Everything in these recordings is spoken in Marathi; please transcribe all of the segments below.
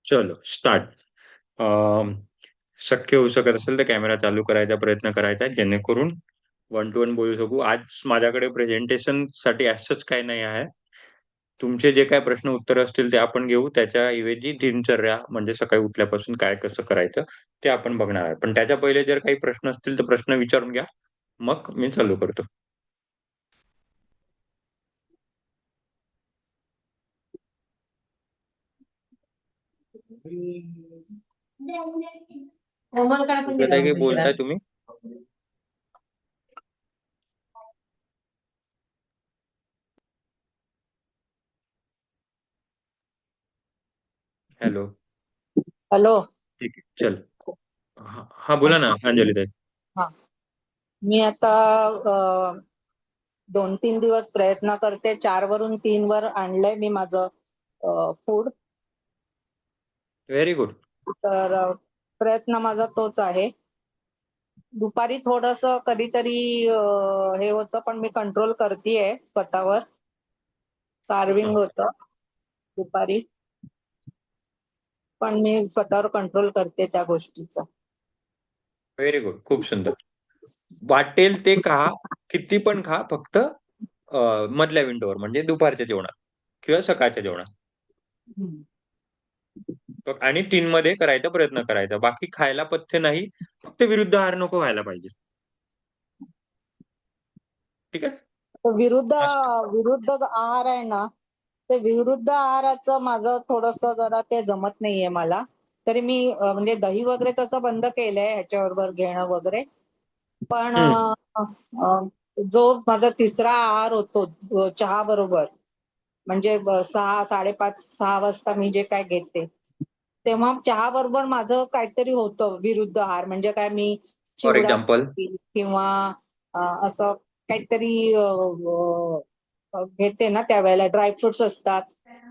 चलो स्टार्ट. शक्य होऊ शकत असेल तर कॅमेरा चालू करायचा प्रयत्न करायचा जेणेकरून वन टू वन बोलू शकू. आज माझ्याकडे प्रेझेंटेशन साठी असंच काही नाही आहे. तुमचे जे काय प्रश्न उत्तर असतील ते आपण घेऊ. त्याच्या ऐवजी दिनचर्या म्हणजे सकाळी उठल्यापासून काय कसं करायचं ते आपण बघणार आहे. पण त्याच्या पहिले जर काही प्रश्न असतील तर प्रश्न विचारून घ्या, मग मी चालू करतो. कोमलकडे पण कुठलं दिला काही काही मग दुसरा. बोलताय तुम्ही? हॅलो. हॅलो. ठीक आहे, चल. हा हा, बोला ना अंजली ताई. हा. मी आता 2-3 दिवस प्रयत्न करते. 4 वरून 3 वर आणलंय मी माझं फूड. Very good. तर प्रयत्न माझा तोच आहे. दुपारी थोडस कधीतरी हे होतं, पण मी कंट्रोल करतेय स्वतःवर. कार्विंग होतं दुपारी, पण मी स्वतःवर कंट्रोल करते त्या गोष्टीचा. व्हेरी गुड, खूप सुंदर. वाटेल ते खा, किती पण खा, फक्त मधल्या विंडोवर म्हणजे दुपारच्या जेवणात किंवा सकाळच्या जेवणात. हम्म. आणि 3 मध्ये करायचा प्रयत्न करायचा. बाकी खायला पथ्य नाही, फक्त विरुद्ध आहार नको व्हायला पाहिजे. ठीक आहे. तर विरुद्ध मस्त. विरुद्ध आहार आहे ना, ते विरुद्ध आहाराचं माझं थोडस जरा ते जमत नाहीये मला. तरी मी म्हणजे दही वगैरे तसं बंद केलंय ह्याच्याबरोबर घेणं वगैरे. पण हम्म. जो माझा तिसरा आहार होतो चहा बरोबर, म्हणजे 6, 5:30, 6 वाजता मी जे काय घेते, तेव्हा चहा बरोबर माझं काहीतरी होतं विरुद्ध आहार. म्हणजे काय, मी फॉर चिवडा एक्झाम्पल. किंवा असं काहीतरी घेते ना, त्यावेळेला ड्रायफ्रुट्स असतात.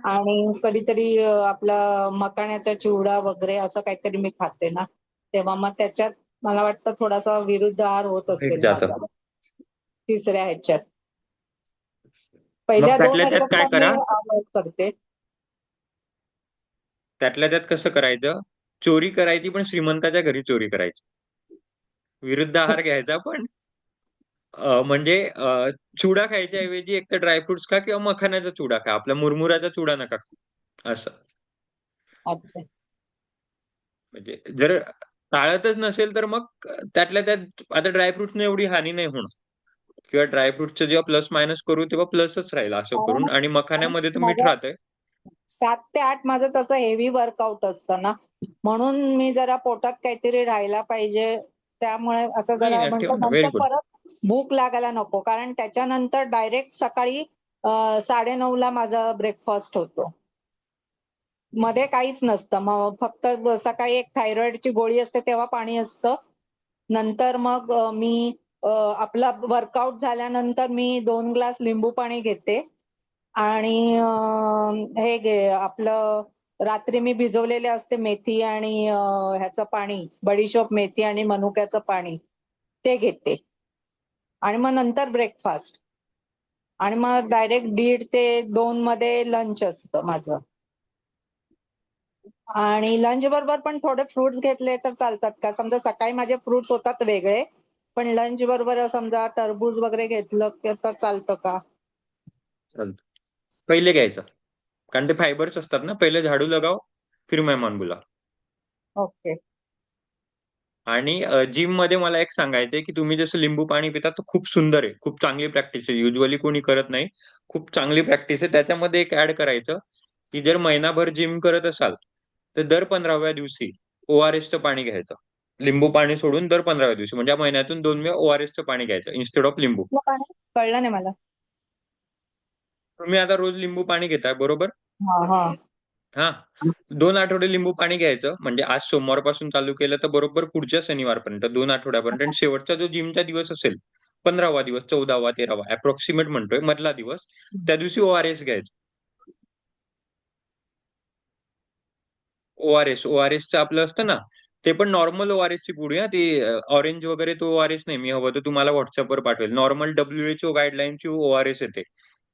आणि कधीतरी आपला मखाण्याचा चिवडा वगैरे असं काहीतरी मी खाते ना, तेव्हा मग त्याच्यात मला वाटतं थोडासा विरुद्ध आहार होत एक असेल जातं. माझा तिसऱ्या ह्याच्यात. मग पहिल्या 2 त्यातल्या त्यात ह्याच्यात काय तर मी करा. अवॉइड करते. त्यातल्या त्यात कसं करायचं, चोरी करायची पण श्रीमंताच्या घरी चोरी करायची. विरुद्ध आहार घ्यायचा पण म्हणजे चिवडा खायच्या ऐवजी एक तर ड्रायफ्रुट्स खा किंवा मखानाचा चिवडा खा. आपला मुरमुराचा चिवडा नका खाऊ. असं. अच्छा. म्हणजे जर टाळतच नसेल तर मग त्यातल्या त्यात आता ड्रायफ्रुट्सने एवढी हानी नाही होणार, किंवा ड्रायफ्रुट्सचं जेव्हा प्लस मायनस करू तेव्हा प्लसच राहील असं कारण करून. आणि मखाण्यामध्ये तर मीठ माझं राहतंय. 7 ते 8 माझं तसं हेवी वर्कआउट असतं ना, म्हणून मी जरा पोटात काहीतरी राहायला पाहिजे. त्यामुळे असं नाही जरा नाही, ठेवा म्हणतो, ना, व्हेरी नंतर गुड. परत भूक लागायला नको. कारण त्याच्यानंतर डायरेक्ट सकाळी 9:30ला माझा ब्रेकफास्ट होतो. मध्ये काहीच नसतं. मग फक्त सकाळी एक थायरॉइडची गोळी असते तेव्हा पाणी असतं. नंतर मग मी आपला वर्कआउट झाल्यानंतर मी 2 ग्लास लिंबू पाणी घेते. आणि हे आपलं रात्री मी भिजवलेले असते मेथी आणि ह्याचं पाणी, बडीशोप, मेथी आणि मनुक्याचं पाणी, ते घेते. आणि मग नंतर ब्रेकफास्ट. आणि मग डायरेक्ट 1:30 ते 2 मध्ये लंच असतं माझं. आणि लंच बरोबर पण थोडे फ्रुट्स घेतले तर चालतात का? समजा सकाळी माझे फ्रुट्स होतात वेगळे, पण लंच बरोबर समजा टरबूज वगैरे घेतलं तर चालतं का? चालतं. पहिले घ्यायचं, कारण ते फायबर्स असतात ना. पहिले झाडू लगाव, फिर मेहमान बुला. ओके. आणि जिम मध्ये मला एक सांगायचंय की तुम्ही जसं लिंबू पाणी पिता तो खूप सुंदर आहे, खूप चांगली प्रॅक्टिस आहे. युजली कोणी करत नाही, खूप चांगली प्रॅक्टिस आहे. त्याच्यामध्ये एक ऍड करायचं की जर महिनाभर जिम करत असाल तर दर 15व्या दिवशी ओआरएसचं पाणी घ्यायचं. लिंबू पाणी सोडून दर 15व्या दिवशी, म्हणजे महिन्यातून 2 वेळा ओआरएसचं पाणी घ्यायचं इन्स्टेड ऑफ लिंबू. मग काय? कळलं नाही मला. तुम्ही आता रोज लिंबू पाणी घेताय बरोबर? हा हा. हा. 2 आठवडे लिंबू पाणी घ्यायचं, म्हणजे आज सोमवारपासून चालू केलं तर बरोबर पुढच्या शनिवारपर्यंत 2 आठवड्यापर्यंत. आणि शेवटचा जो जिमचा दिवस असेल, 15वा दिवस, 14वा, 13वा, अप्रॉक्सिमेट म्हणतोय, मधला दिवस, त्या दिवशी ओआरएस घ्यायचं. ओआरएसचं आपलं असतं ना, ते पण नॉर्मल ओआरएसची पुडी. हा, ती ऑरेंज वगैरे तो ओआरएस नाही. मी हवं तर तुम्हाला व्हॉट्सअपवर पाठवेल. नॉर्मल WHO गाईडलाईनची ओआरएस येते,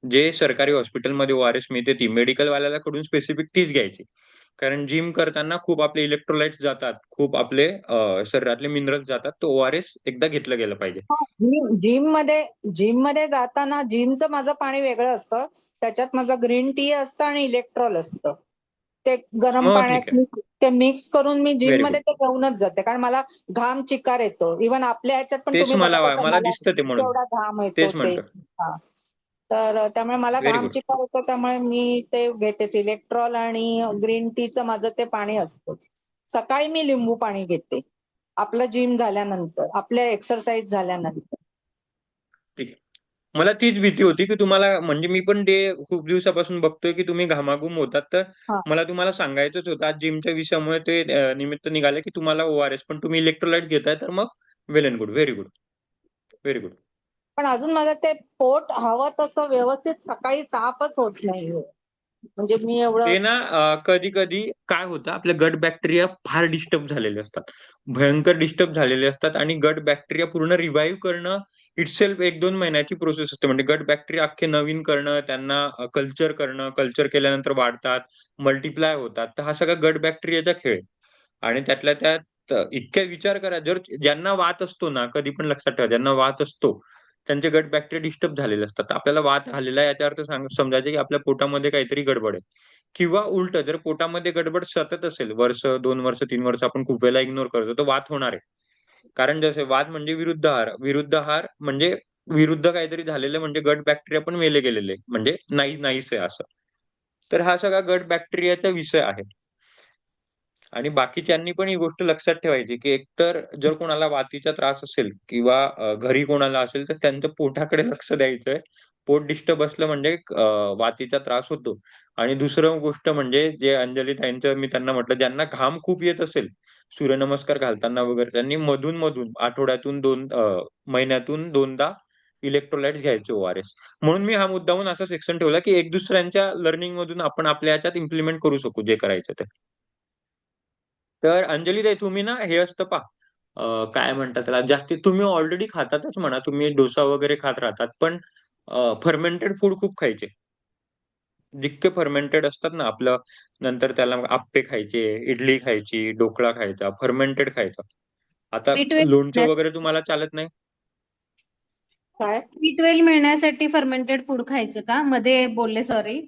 जे सरकारी हॉस्पिटलमध्ये ओआरएस मिळते ती मेडिकल वाल्याला कडून स्पेसिफिक तीच घ्यायची. कारण जिम करताना खूप आपले इलेक्ट्रोलाइट्स जातात, खूप आपले शरीरातले मिनरल्स जातात. तर ओआरएस एकदा घेतलं गेलं पाहिजे. जिम मध्ये जाताना जिमचं माझं पाणी वेगळं असतं. त्याच्यात माझं ग्रीन टी असतं आणि इलेक्ट्रॉल असतं. ते गरम मग ठीक पाण्यात आहे. ते मिक्स करून मी जिम व्हेरी मध्ये गुड. ते घेऊनच जाते. कारण मला घाम चिक्कार येतो. इव्हन आपल्या ह्याच्यात पण तेच तुम्ही मला बघत असाल मला मला दिसतं ते म्हणून. केवढा घाम येतो तेच ते. म्हणतो. हा. तर त्यामुळे मला व्हेरी घाम गुड. चिक्कार येतो, त्यामुळे मी ते घेतेच. इलेक्ट्रॉल आणि ग्रीन टीचं माझं ते पाणी असतंच. सकाळी मी लिंबू पाणी घेते. आपलं जिम झाल्यानंतर, आपल्या एक्सरसाइज झाल्यानंतर. ठीक आहे. मला तीच भीती होती, की तुम्हाला म्हणजे मी पण ते खूप दिवसापासून बघतोय, की तुम्ही घामाघूम होतात. तर हा. मला तुम्हाला सांगायचंच होतं आज जिमच्या विषयामुळे ते निमित्त निघाले, की तुम्हाला ओआरएस पण तुम्ही इलेक्ट्रोलाइट घेताय तर मग well and good. Very good. Very good. पण अजून माझं ते पोट हवं तसं व्यवस्थित सकाळी साफच होत नाहीये. म्हणजे मी एवढं. ते ना कधी-कधी काय होतं आपल्या गट बॅक्टेरिया फार डिस्टर्ब झालेले असतात. भयंकर डिस्टर्ब झालेले असतात आणि गट बॅक्टेरिया पूर्ण रिवाईव्ह करणं इटसेल्फ 1-2 महिन्याची प्रोसेस असते. म्हणजे गट बॅक्टेरिया अख्खे नवीन करणं, त्यांना कल्चर करणं, कल्चर केल्यानंतर वाढतात, मल्टिप्लाय होतात. तर हा सगळा गट बॅक्टेरियाचा खेळ आहे. आणि त्यातल्या त्यात इतक्या विचार करा जर ज्यांना वात असतो ना, कधी पण लक्षात ठेवा ज्यांना वात असतो, त्यांचे गट बॅक्टेरिया डिस्टर्ब झालेले असतात. आपल्याला वात आलेला आहे याचा अर्थ समजायचं की आपल्या पोटामध्ये काहीतरी गडबड आहे. किंवा उलटं जर पोटामध्ये गडबड सतत असेल, वर्ष, 2 वर्ष, 3 वर्ष आपण खूप वेळेला इग्नोर करतो, तर वात होणार आहे. कारण जसे वात म्हणजे विरुद्ध आहार. विरुद्ध आहार म्हणजे विरुद्ध काहीतरी झालेलं म्हणजे गट बॅक्टेरिया पण मेले गेलेले. म्हणजे नाहीच आहे असं. तर हा सगळा गट बॅक्टेरियाचा विषय आहे. आणि बाकीच्यांनी पण ही गोष्ट लक्षात ठेवायची, की एकतर जर कोणाला वातीचा त्रास असेल किंवा घरी कोणाला असेल, तर त्यांच्या पोटाकडे लक्ष द्यायचंय. पोट डिस्टर्ब असलं म्हणजे वातीचा त्रास होतो. आणि दुसरं गोष्ट म्हणजे जे अंजली ताईंचं मी त्यांना म्हटलं, ज्यांना घाम खूप येत असेल, सूर्यनमस्कार घालताना वगैरे, त्यांनी मधून-मधून आठवड्यातून महिन्यातून 2दा इलेक्ट्रोलाइट्स घ्यायचे ओआरएस. म्हणून मी हा मुद्दामून असा सेक्शन ठेवला, की एक दुसऱ्यांच्या लर्निंगमधून आपण आपल्या ह्याच्यात इम्प्लिमेंट करू शकू जे करायचं ते. तर अंजलीताई तुम्ही ना हे असतं पहा काय म्हणतात त्याला जास्ती तुम्ही ऑलरेडी खातातच म्हणा तुम्ही डोसा वगैरे खात राहतात पण फर्मेंटेड फूड खूप खायचे. जितके फर्मेंटेड असतात ना आपलं नंतर त्याला मग आप्पे खायचे, इडली खायची, ढोकळा खायचा, फर्मेंटेड खायचा. आता लोणचं बी12 वगैरे तुम्हाला चालत नाही? काय? बी12 मिळण्यासाठी फर्मेंटेड फूड खायचं का? मध्ये बोलले सॉरी.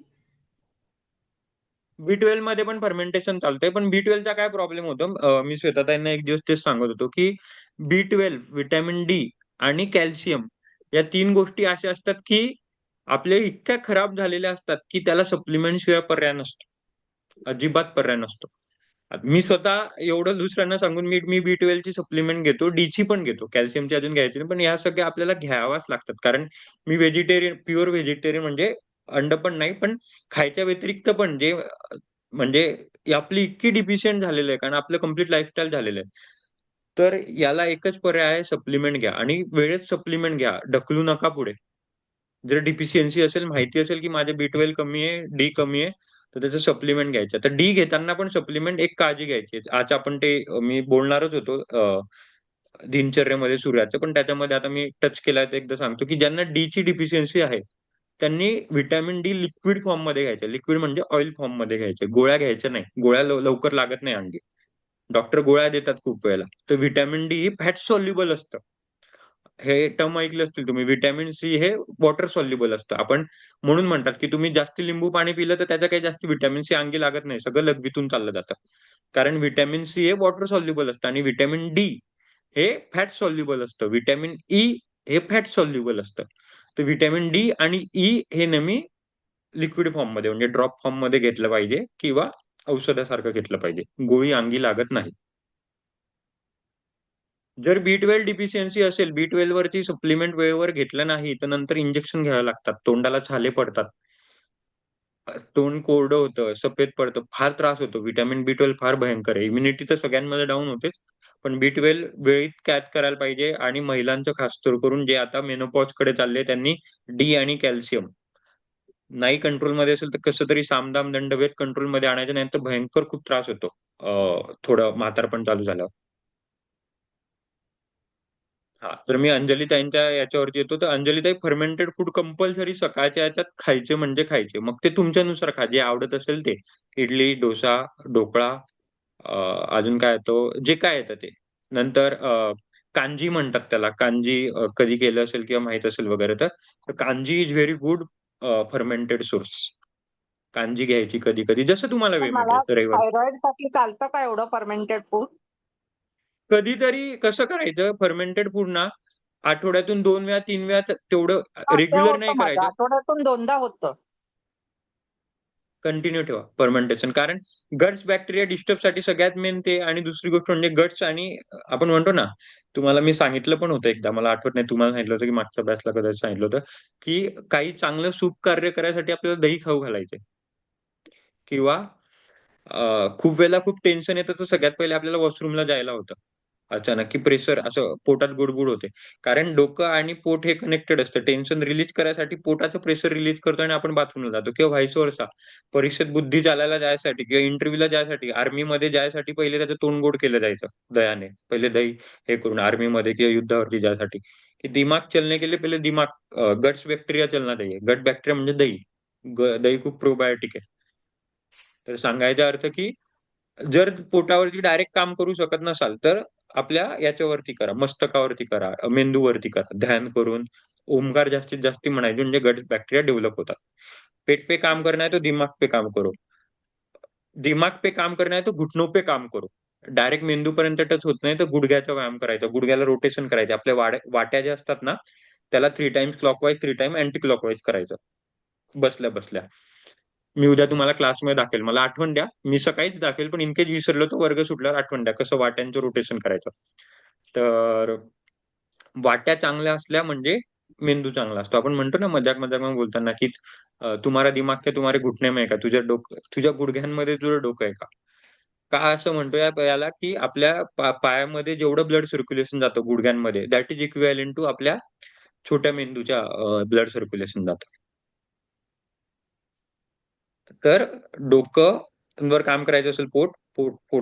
बी12 मध्ये पण फर्मेंटेशन चालतंय पण बी12 चा काय प्रॉब्लेम होतो मी श्वेताताईंना एक दिवस तेच सांगत होतो की बी12 व्हिटॅमिन डी आणि कॅल्शियम या तीन गोष्टी अशा असतात की आपल्या इतक्या खराब झालेल्या असतात की त्याला सप्लिमेंट शिवाय पर्याय नसतो. अजिबात पर्याय नसतो. मी स्वतः एवढं दुसऱ्यांना सांगून मी मी बी12 ची सप्लिमेंट घेतो, डी ची पण घेतो. कॅल्शियमची अजून घ्यायची नाही. पण ह्या सगळ्या आपल्याला घ्याव्याच लागतात. कारण मी व्हेजिटेरियन प्युअर व्हेजिटेरियन म्हणजे अंड पण नाही, पण खायच्या व्यतिरिक्त पण जे म्हणजे ही आपली इतकी डिफिशियंट झालेलं आहे कारण आपलं कंप्लीट लाईफस्टाईल झालेलं आहे. तर याला एकच पर्याय आहे सप्लिमेंट घ्या आणि वेळेत सप्लिमेंट घ्या. ढकलू नका पुढे. जर डिफिशियन्सी असेल, माहिती असेल की माझे बी12 कमी आहे, डी कमी आहे, तर त्याचं सप्लिमेंट घ्यायचं. तर डी घेताना पण सप्लिमेंट एक काळजी घ्यायची आहे. आज आपण ते मी बोलणारच होतो दिनचर्येमध्ये सूर्याचं, पण त्याच्यामध्ये आता मी टच केलाय तर एकदा सांगतो, की ज्यांना डीची डिफिशियन्सी आहे, त्यांनी व्हिटॅमिन डी लिक्विड फॉर्ममध्ये घ्यायचं. लिक्विड म्हणजे ऑइल फॉर्ममध्ये घ्यायचे. गोळ्या घ्यायच्या नाही. गोळ्या लवकर लागत नाही अंगी. डॉक्टर गोळ्या देतात खूप वेळेला. तर व्हिटॅमिन डी ही फॅट सॉल्युबल असतं. हे टर्म ऐकले असतील तुम्ही. व्हिटॅमिन सी हे वॉटर सॉल्युबल असतं. आपण म्हणून म्हणतात, की तुम्ही जास्त लिंबू पाणी पिलं तर त्याचं काही जास्त व्हिटॅमिन सी अंगी लागत नाही. सगळं लघवीतून चाललं जातं. कारण व्हिटॅमिन सी हे वॉटर सॉल्युबल असतं आणि व्हिटॅमिन डी हे फॅट सॉल्युबल असतं. व्हिटॅमिन ई हे फॅट सॉल्युबल असतं. तर व्हिटॅमिन डी आणि ई हे नेहमी लिक्विड फॉर्ममध्ये म्हणजे ड्रॉप फॉर्ममध्ये घेतलं पाहिजे किंवा औषधासारखं घेतलं पाहिजे. गोळी अंगी लागत नाही. जर बी12 डिफिशियन्सी असेल, बी12 वरची सप्लिमेंट वेळेवर घेतलं नाही, तर नंतर इंजेक्शन घ्यावे लागतात. तोंडाला छाले पडतात. तोंड कोरडं होतं, सफेद पडतं, फार त्रास होतो. व्हिटॅमिन बी12 फार भयंकर आहे. इम्युनिटी तर सगळ्यांमध्ये डाऊन होतेच. पण बी12 वेळीच कॅच करायला पाहिजे आणि महिलांचं खास करून जे आता मेनोपॉजकडे चालले त्यांनी डी आणि कॅल्शियम नाही कंट्रोलमध्ये असेल तर कसं तरी सामदाम दंडभेद कंट्रोलमध्ये आणायचं नाही तर भयंकर खूप त्रास होतो. थोडं म्हातारपण चालू झाल्यावर. हा, तर मी अंजलीताईंच्या याच्यावरती येतो. तर अंजलीताई, फर्मेंटेड फूड कंपल्सरी सकाळच्या याच्यात खायचे म्हणजे खायचे. मग ते तुमच्यानुसार खा, जे आवडत असेल ते. इडली, डोसा, ढोकळा, अजून काय येतो, जे काय येतं ते. नंतर कांजी म्हणतात त्याला. कांजी कधी केलं असेल किंवा माहित असेल वगैरे, तर kanji is very good fermented source. Kanji घ्यायची कधी कधी, जसं तुम्हाला पण वेळ मला मिळेल रविवार. थायरॉइड साठी चालतं का एवढं फर्मेंटेड फूड? कधीतरी कसं करायचं फर्मेंटेड फूड ना, आठवड्यातून 2 वेळा 3 वेळा तेवढं हा, ते रेग्युलर नाही होतं माझं, करायचं. आठवड्यातून 2दा होतं. कंटिन्यू ठेवा फर्मेंटेशन, कारण गट्स बॅक्टेरिया डिस्टर्ब साठी सगळ्यात मेन ते. आणि दुसरी गोष्ट म्हणजे गट्स, आणि आपण म्हणतो ना, तुम्हाला मी सांगितलं पण होतं एकदा, मला आठवत नाही तुम्हाला सांगितलं होतं की मागच्या बॅचला कदाचित सांगितलं होतं, की काही चांगलं सूप कार्य करायसाठी आपल्याला दही खाऊ घालायचे. किंवा खूप वेळेला खूप टेन्शन येतं, तर सगळ्यात पहिले आपल्याला वॉशरूमला जायला होतं अचानक, की प्रेशर असं पोटात गुडगुड होते. कारण डोकं आणि पोट हे कनेक्टेड असतं. टेन्शन रिलीज करायसाठी पोटाचं प्रेशर रिलीज करतो आणि आपण बाथरूमला जातो, किंवा व्हाईस वर्सा. परीक्षेत बुद्धी चालायला जायसाठी किंवा इंटरव्ह्यूला जायसाठी, आर्मीमध्ये जायसाठी पहिले त्याचं तोंड गोड केलं जायचं दह्याने. पहिले दही हे करून आर्मीमध्ये किंवा युद्धावरती जायसाठी, की दिमाग चलने के लिए पहिले दिमाग, गट्स बॅक्टेरिया चलना चाहिए. गट बॅक्टेरिया म्हणजे दही. दही खूप प्रोबायोटिक आहे. तर सांगायचा अर्थ की जर पोटावरती डायरेक्ट काम करू शकत नसाल, तर आपल्या याच्यावरती करा, मस्तकावरती करा, मेंदूवरती करा. ध्यान करून ओमकार जास्तीत जास्त म्हणायचे, म्हणजे गट बॅक्टेरिया डेव्हलप होतात. पेट पे काम करना है तो दिमाग पे काम करो. दिमाग पे काम करना है तो घुटनों पे काम करो. डायरेक्ट मेंदूपर्यंत टच होत नाही, तर गुडघ्याचा व्यायाम करायचा. गुडघ्याला रोटेशन करायचे. आपल्या वाट्या ज्या असतात ना, त्याला 3 times clockwise, 3 time anti clockwise करायचं. बसल्या बसल्या. मी उद्या तुम्हाला क्लासमध्ये दाखवेल. मला आठवण द्या. मी सकाळीच दाखवेल, पण इन केस विसरलो तर वर्ग सुटल्यावर आठवण द्या, कसं वाट्यांचं रोटेशन करायचं. तर वाट्या चांगल्या असल्या म्हणजे मेंदू चांगला असतो. आपण म्हणतो ना मजाक मजाक मध्ये बोलताना, की तुम्हारा दिमाग क्या तुम्हारे घुटने में है का? तुझ्या गुडघ्यांमध्ये तुझं डोकं आहे का? का असं म्हणतो याला, की आपल्या पायामध्ये जेवढं ब्लड सर्क्युलेशन जातं गुडघ्यांमध्ये, दॅट इज इक्विव्हॅलंट टू आपल्या छोट्या मेंदूच्या ब्लड सर्क्युलेशन जातं. तर डोकं वर काम करायचं असेल पोट,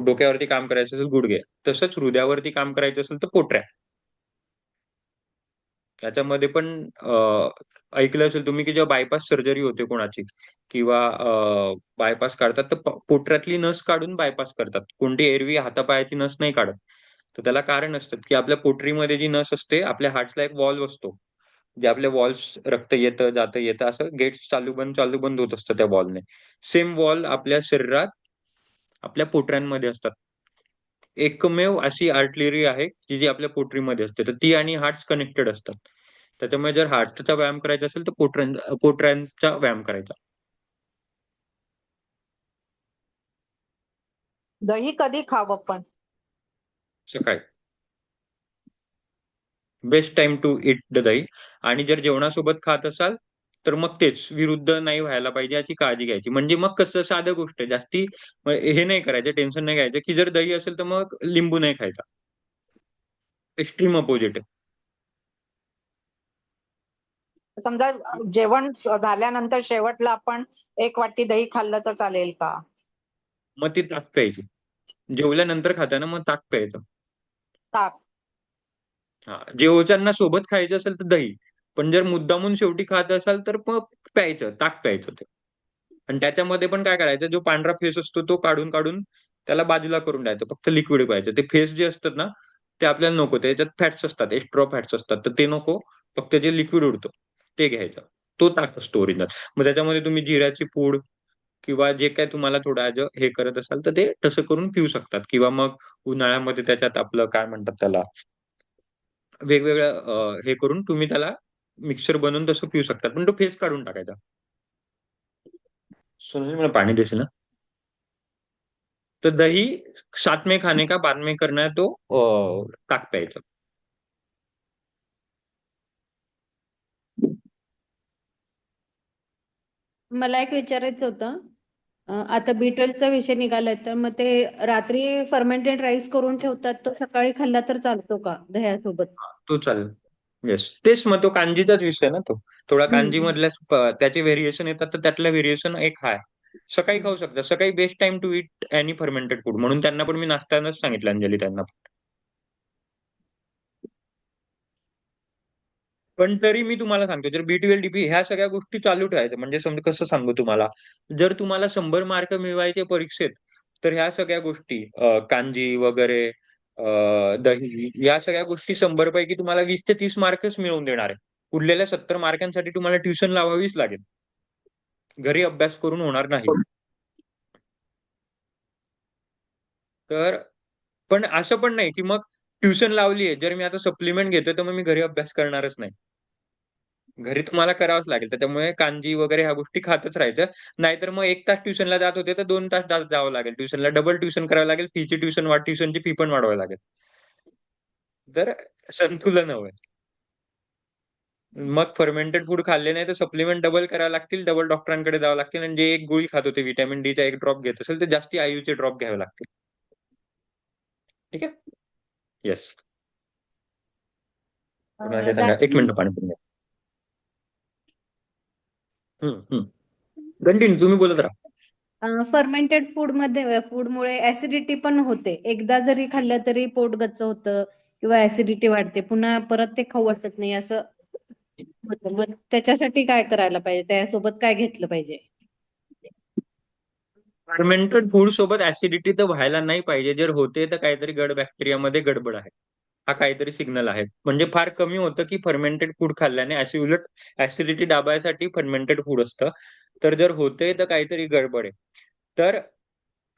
डोक्यावरती काम करायचं असेल गुडघे. तसंच हृदयावरती काम करायचं असेल तर पोटऱ्या. त्याच्यामध्ये पण ऐकलं असेल तुम्ही, की जेव्हा बायपास सर्जरी होते कोणाची, किंवा बायपास काढतात, तर पोटऱ्यातली नस काढून बायपास करतात. कोणती एरवी हातापायाची नस नाही काढत. तर त्याला कारण असतं, की आपल्या पोटरीमध्ये जी नस असते, आपल्या हार्टला एक वॉल्व असतो. जे आपल्या वॉल्स, रक्त येतं जातं येतं असं गेट्स चालू बंद होत असतं त्या वॉलने. सेम वॉल आपल्या शरीरात आपल्या पोटऱ्यांमध्ये असतात. एकमेव अशी आर्टलरी आहे की जी आपल्या पोटरीमध्ये असते. तर ती आणि हार्ट्स कनेक्टेड असतात. त्याच्यामुळे जर हार्टचा व्यायाम करायचा असेल तर पोटऱ्यांचा व्यायाम करायचा. दही कधी खावं पण? सकाळी best time to eat the dahi. आणि जर जेवणासोबत खात असाल तर मग तेच विरुद्ध नाही व्हायला पाहिजे याची काळजी घ्यायची. म्हणजे मग कसं, साधं गोष्ट आहे, जास्ती हे नाही करायचं, टेन्शन नाही घ्यायचं, की जर दही असेल तर मग लिंबू नाही खायचा. एक्स्ट्रीम अपोजिट आहे. समजा जेवण झाल्यानंतर शेवटला आपण 1 वाटी दही खाल्लं तर चालेल का? मग ती ताक प्यायची. जेवल्यानंतर खाताना मग ताक प्यायचं. ताक. हा, जेवताना सोबत खायचं असेल तर दही. पण जर मुद्दामून शेवटी खात असाल तर मग प्यायचं, ताक प्यायचं ते. आणि त्याच्यामध्ये पण काय करायचं, जो पांढरा फेस असतो तो काढून काढून त्याला बाजूला करून द्यायचं. फक्त लिक्विड पाहिजे. ते फेस जे असतात ना, ते आपल्याला नको. त्याच्यात फॅट्स असतात, एक्स्ट्रा फॅट्स असतात. तर ते नको. फक्त जे लिक्विड उडतं ते घ्यायचं. तो ताक असतो ओरिजिनल. मग त्याच्यामध्ये तुम्ही जिऱ्याची पूड किंवा जे काही तुम्हाला थोडं हे करत असाल तर ते तसं करून पिऊ शकतात. किंवा मग उन्हाळ्यामध्ये त्याच्यात आपलं काय म्हणतात त्याला, वेगवेगळं हे करून तुम्ही त्याला मिक्सचर बनवून तसं पिऊ शकता. पण तो फेस काढून टाकायचा. सोनली, मला पाणी देशील ना? तर दही साथ में खाने का, बाद में करना है तो ताक प्यायचं. मला एक विचारायचं होतं. आता बीटलचा विषय निघालाय, तर मग ते रात्री फर्मेंटेड राईस करून ठेवतात, तो सकाळी खाल्ला तर चालतो का दह्यासोबत? तो चालेल. येस, तेच मग तो कांजीचाच विषय ना तो. थोडा कांजी हम्म. मधल्या त्याचे व्हेरिएशन येतात, तर त्यातला व्हेरिएशन एक हा आहे. सकाळी खाऊ शकता. सकाळी best time to eat any fermented food. म्हणून त्यांना पण मी नाश्त्यानंच सांगितलं, अंजली त्यांना. पण तरी मी तुम्हाला सांगतो, जर B12 DP ह्या सगळ्या गोष्टी चालू ठेवायच्या, म्हणजे समजा कसं सांगू तुम्हाला, जर तुम्हाला 100 मार्क मिळवायचे परीक्षेत, तर ह्या सगळ्या गोष्टी कांजी वगैरे, दही, या सगळ्या गोष्टी 100 पैकी तुम्हाला 20 ते 30 मार्कच मिळवून देणार आहे. उरलेल्या 70 मार्कांसाठी तुम्हाला ट्युशन लावावीच लागेल. घरी अभ्यास करून होणार नाही. तर पण असं पण नाही, की मग ट्युशन लावली जर मी आता सप्लिमेंट घेतोय, तर मग मी घरी अभ्यास करणारच नाही. घरी तुम्हाला करावंच लागेल. त्याच्यामुळे कांजी वगैरे ह्या गोष्टी खातच राहायचं. नाहीतर मग 1 तास ट्युशनला जात होते, तर 2 तास जावं लागेल ट्युशनला. डबल ट्युशन करावं लागेल. ट्युशनची फी पण वाढवावी लागेल. तर संतुलन हवंय. मग फर्मेंटेड फूड खाल्ले नाही, तर सप्लिमेंट डबल करावे लागतील. डबल डॉक्टरांकडे जावं लागतील आणि जे एक गोळी खात होते व्हिटॅमिन डीचा 1 ड्रॉप घेत असेल, तर जास्ती आययूचे ड्रॉप घ्यावे लागतील. ठीक आहे? येस. पुन्हा काय सांगा? 1 रात्री मिनिट पाणी पिऊन घ्या. हं, हं. कंटिन्यू तुम्ही बोलत राहा. फर्मेंटेड फूडमुळे ऍसिडिटी पण होते. एकदा जरी खाल्लं तरी पोट गच्च होतं किंवा ऍसिडिटी वाढते. पुन्हा परत ते खाऊ वाटत नाही असं होतं. मग त्याच्यासाठी काय करायला पाहिजे? त्यासोबत काय घेतलं पाहिजे? फर्मेंटेड फूड सोबत ऍसिडिटी तर व्हायला नाही पाहिजे. जर होते तर काहीतरी गड बॅक्टेरियामध्ये गडबड आहे. हा काहीतरी सिग्नल आहे. म्हणजे फार कमी होतं, की फर्मेंटेड फूड खाल्ल्याने उलट ऍसिडिटी दाबायसाठी फर्मेंटेड फूड असतं. तर जर होतंय तर काहीतरी गडबड आहे. तर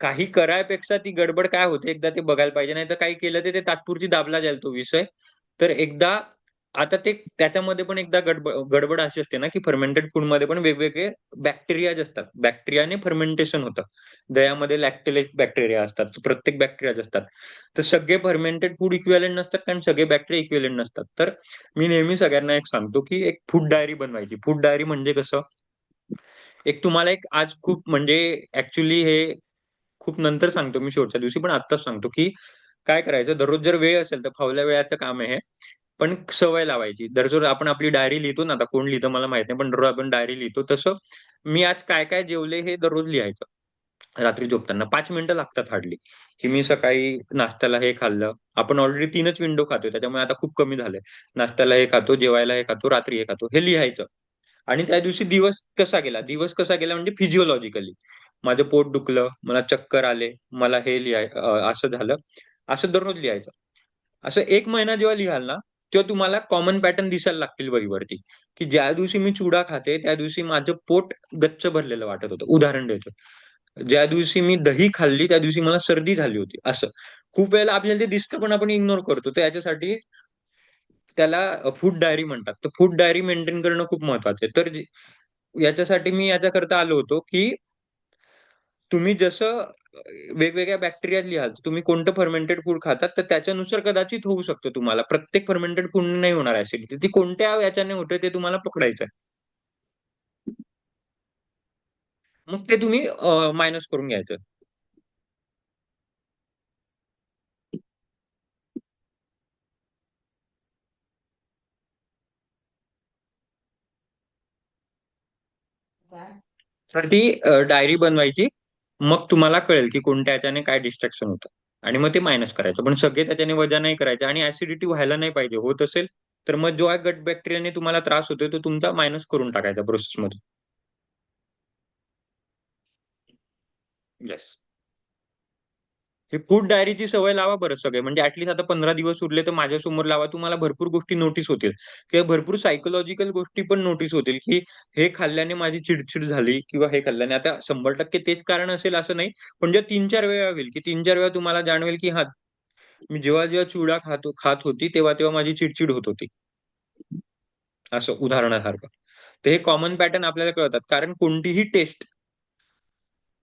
काही करायपेक्षा ती गडबड काय होते एकदा ते बघायला पाहिजे. नाहीतर काही केलं तर ते तात्पुरती दाबला जाईल तो विषय. तर एकदा आता ते त्याच्यामध्ये पण एकदा गडबड अशी असते ना, की फर्मेंटेड फूडमध्ये पण वेगवेगळे बॅक्टेरियाज असतात. बॅक्टेरियाने फर्मेंटेशन होतं. दह्यामध्ये लॅक्टिलेज बॅक्टेरिया असतात. प्रत्येक बॅक्टेरियाज असतात. तर सगळे फर्मेंटेड फूड इक्विव्हॅलंट नसतात, कारण सगळे बॅक्टेरिया इक्विव्हॅलंट नसतात. तर मी नेहमी सगळ्यांना एक सांगतो, की एक फूड डायरी बनवायची. फूड डायरी म्हणजे कसं? एक तुम्हाला एक आज खूप म्हणजे ॲक्चुअली हे खूप नंतर सांगतो मी शेवटच्या दिवशी, पण आत्ताच सांगतो, की काय करायचं दररोज जर वेळ असेल तर फावल्या वेळाचं काम आहे हे. पण सवय लावायची. दररोज आपण आपली डायरी लिहितो ना, आता कोण लिहितं मला माहीत नाही, पण दररोज आपण डायरी लिहितो. तसं मी आज काय-काय जेवले हे दररोज लिहायचं. रात्री झोपताना 5 मिनिटं लागतात हार्डली, की मी सकाळी नाश्त्याला हे खाल्लं. आपण ऑलरेडी 3च विंडो खातोय, त्याच्यामुळे आता खूप कमी झालंय. नाश्त्याला हे खातो, जेवायला हे खातो, रात्री हे खातो. हे लिहायचं. आणि त्या दिवशी दिवस कसा गेला? दिवस कसा गेला म्हणजे फिजिओलॉजिकली. माझं पोट दुखलं, मला चक्कर आले, मला हे असं झालं. असं दररोज लिहायचं. असं 1 महिना जेव्हा लिहाल ना, तेव्हा तुम्हाला कॉमन पॅटर्न दिसायला लागतील वहीवरती, की ज्या दिवशी मी चिवडा खाते, त्या दिवशी माझं पोट गच्च भरलेलं वाटत होतं. उदाहरण देतोय. ज्या दिवशी मी दही खाल्ली, त्या दिवशी मला सर्दी झाली होती, असं. खूप वेळेला आपल्याला ते दिसतं, पण आपण इग्नोर करतो. तर याच्यासाठी त्याला फूड डायरी म्हणतात. तर फूड डायरी मेंटेन करणं खूप महत्वाचं आहे. याच्यासाठी मी याच्याकरता आलो होतो, की तुम्ही जसं वेगवेगळ्या बॅक्टेरिया लिहाल, तुम्ही कोणतं फर्मेंटेड फूड खातात, तर त्याच्यानुसार कदाचित होऊ शकतं तुम्हाला. प्रत्येक फर्मेंटेड फूडने नाही होणार ॲसिडिटी. ती कोणत्या याच्याने होते ते तुम्हाला पकडायचं आहे. मग ते तुम्ही मायनस करून घ्यायचं. तर ती डायरी बनवायची. मग तुम्हाला कळेल, की कोणत्या ह्याच्याने काय डिस्ट्रॅक्शन होतं आणि मग ते मायनस करायचं. पण सगळे त्याच्याने वजा नाही करायचे आणि ॲसिडिटी व्हायला नाही पाहिजे. होत असेल, तर मग जो गट बॅक्टेरियाने तुम्हाला त्रास होतोय, तो तुमचा मायनस करून टाकायचा प्रोसेसमध्ये. येस. ही फूड डायरीची सवय लावा बरं सगळे. म्हणजे आता 15 दिवस उरले तर माझ्यासमोर लावा. तुम्हाला भरपूर गोष्टी नोटीस होतील किंवा भरपूर सायकॉलॉजिकल गोष्टी पण नोटीस होतील, की हे खाल्ल्याने माझी चिड झाली किंवा हे खाल्ल्याने आता 100% तेच कारण असेल असं नाही. पण जे 3-4 वेळा होईल, की 3-4 वेळा तुम्हाला जाणवेल, की हां, मी जेव्हा चिवडा खात होती, तेव्हा माझी चिड होत होती. असं उदाहरणासारखं. तर हे कॉमन पॅटर्न आपल्याला कळतात. कारण कोणतीही टेस्ट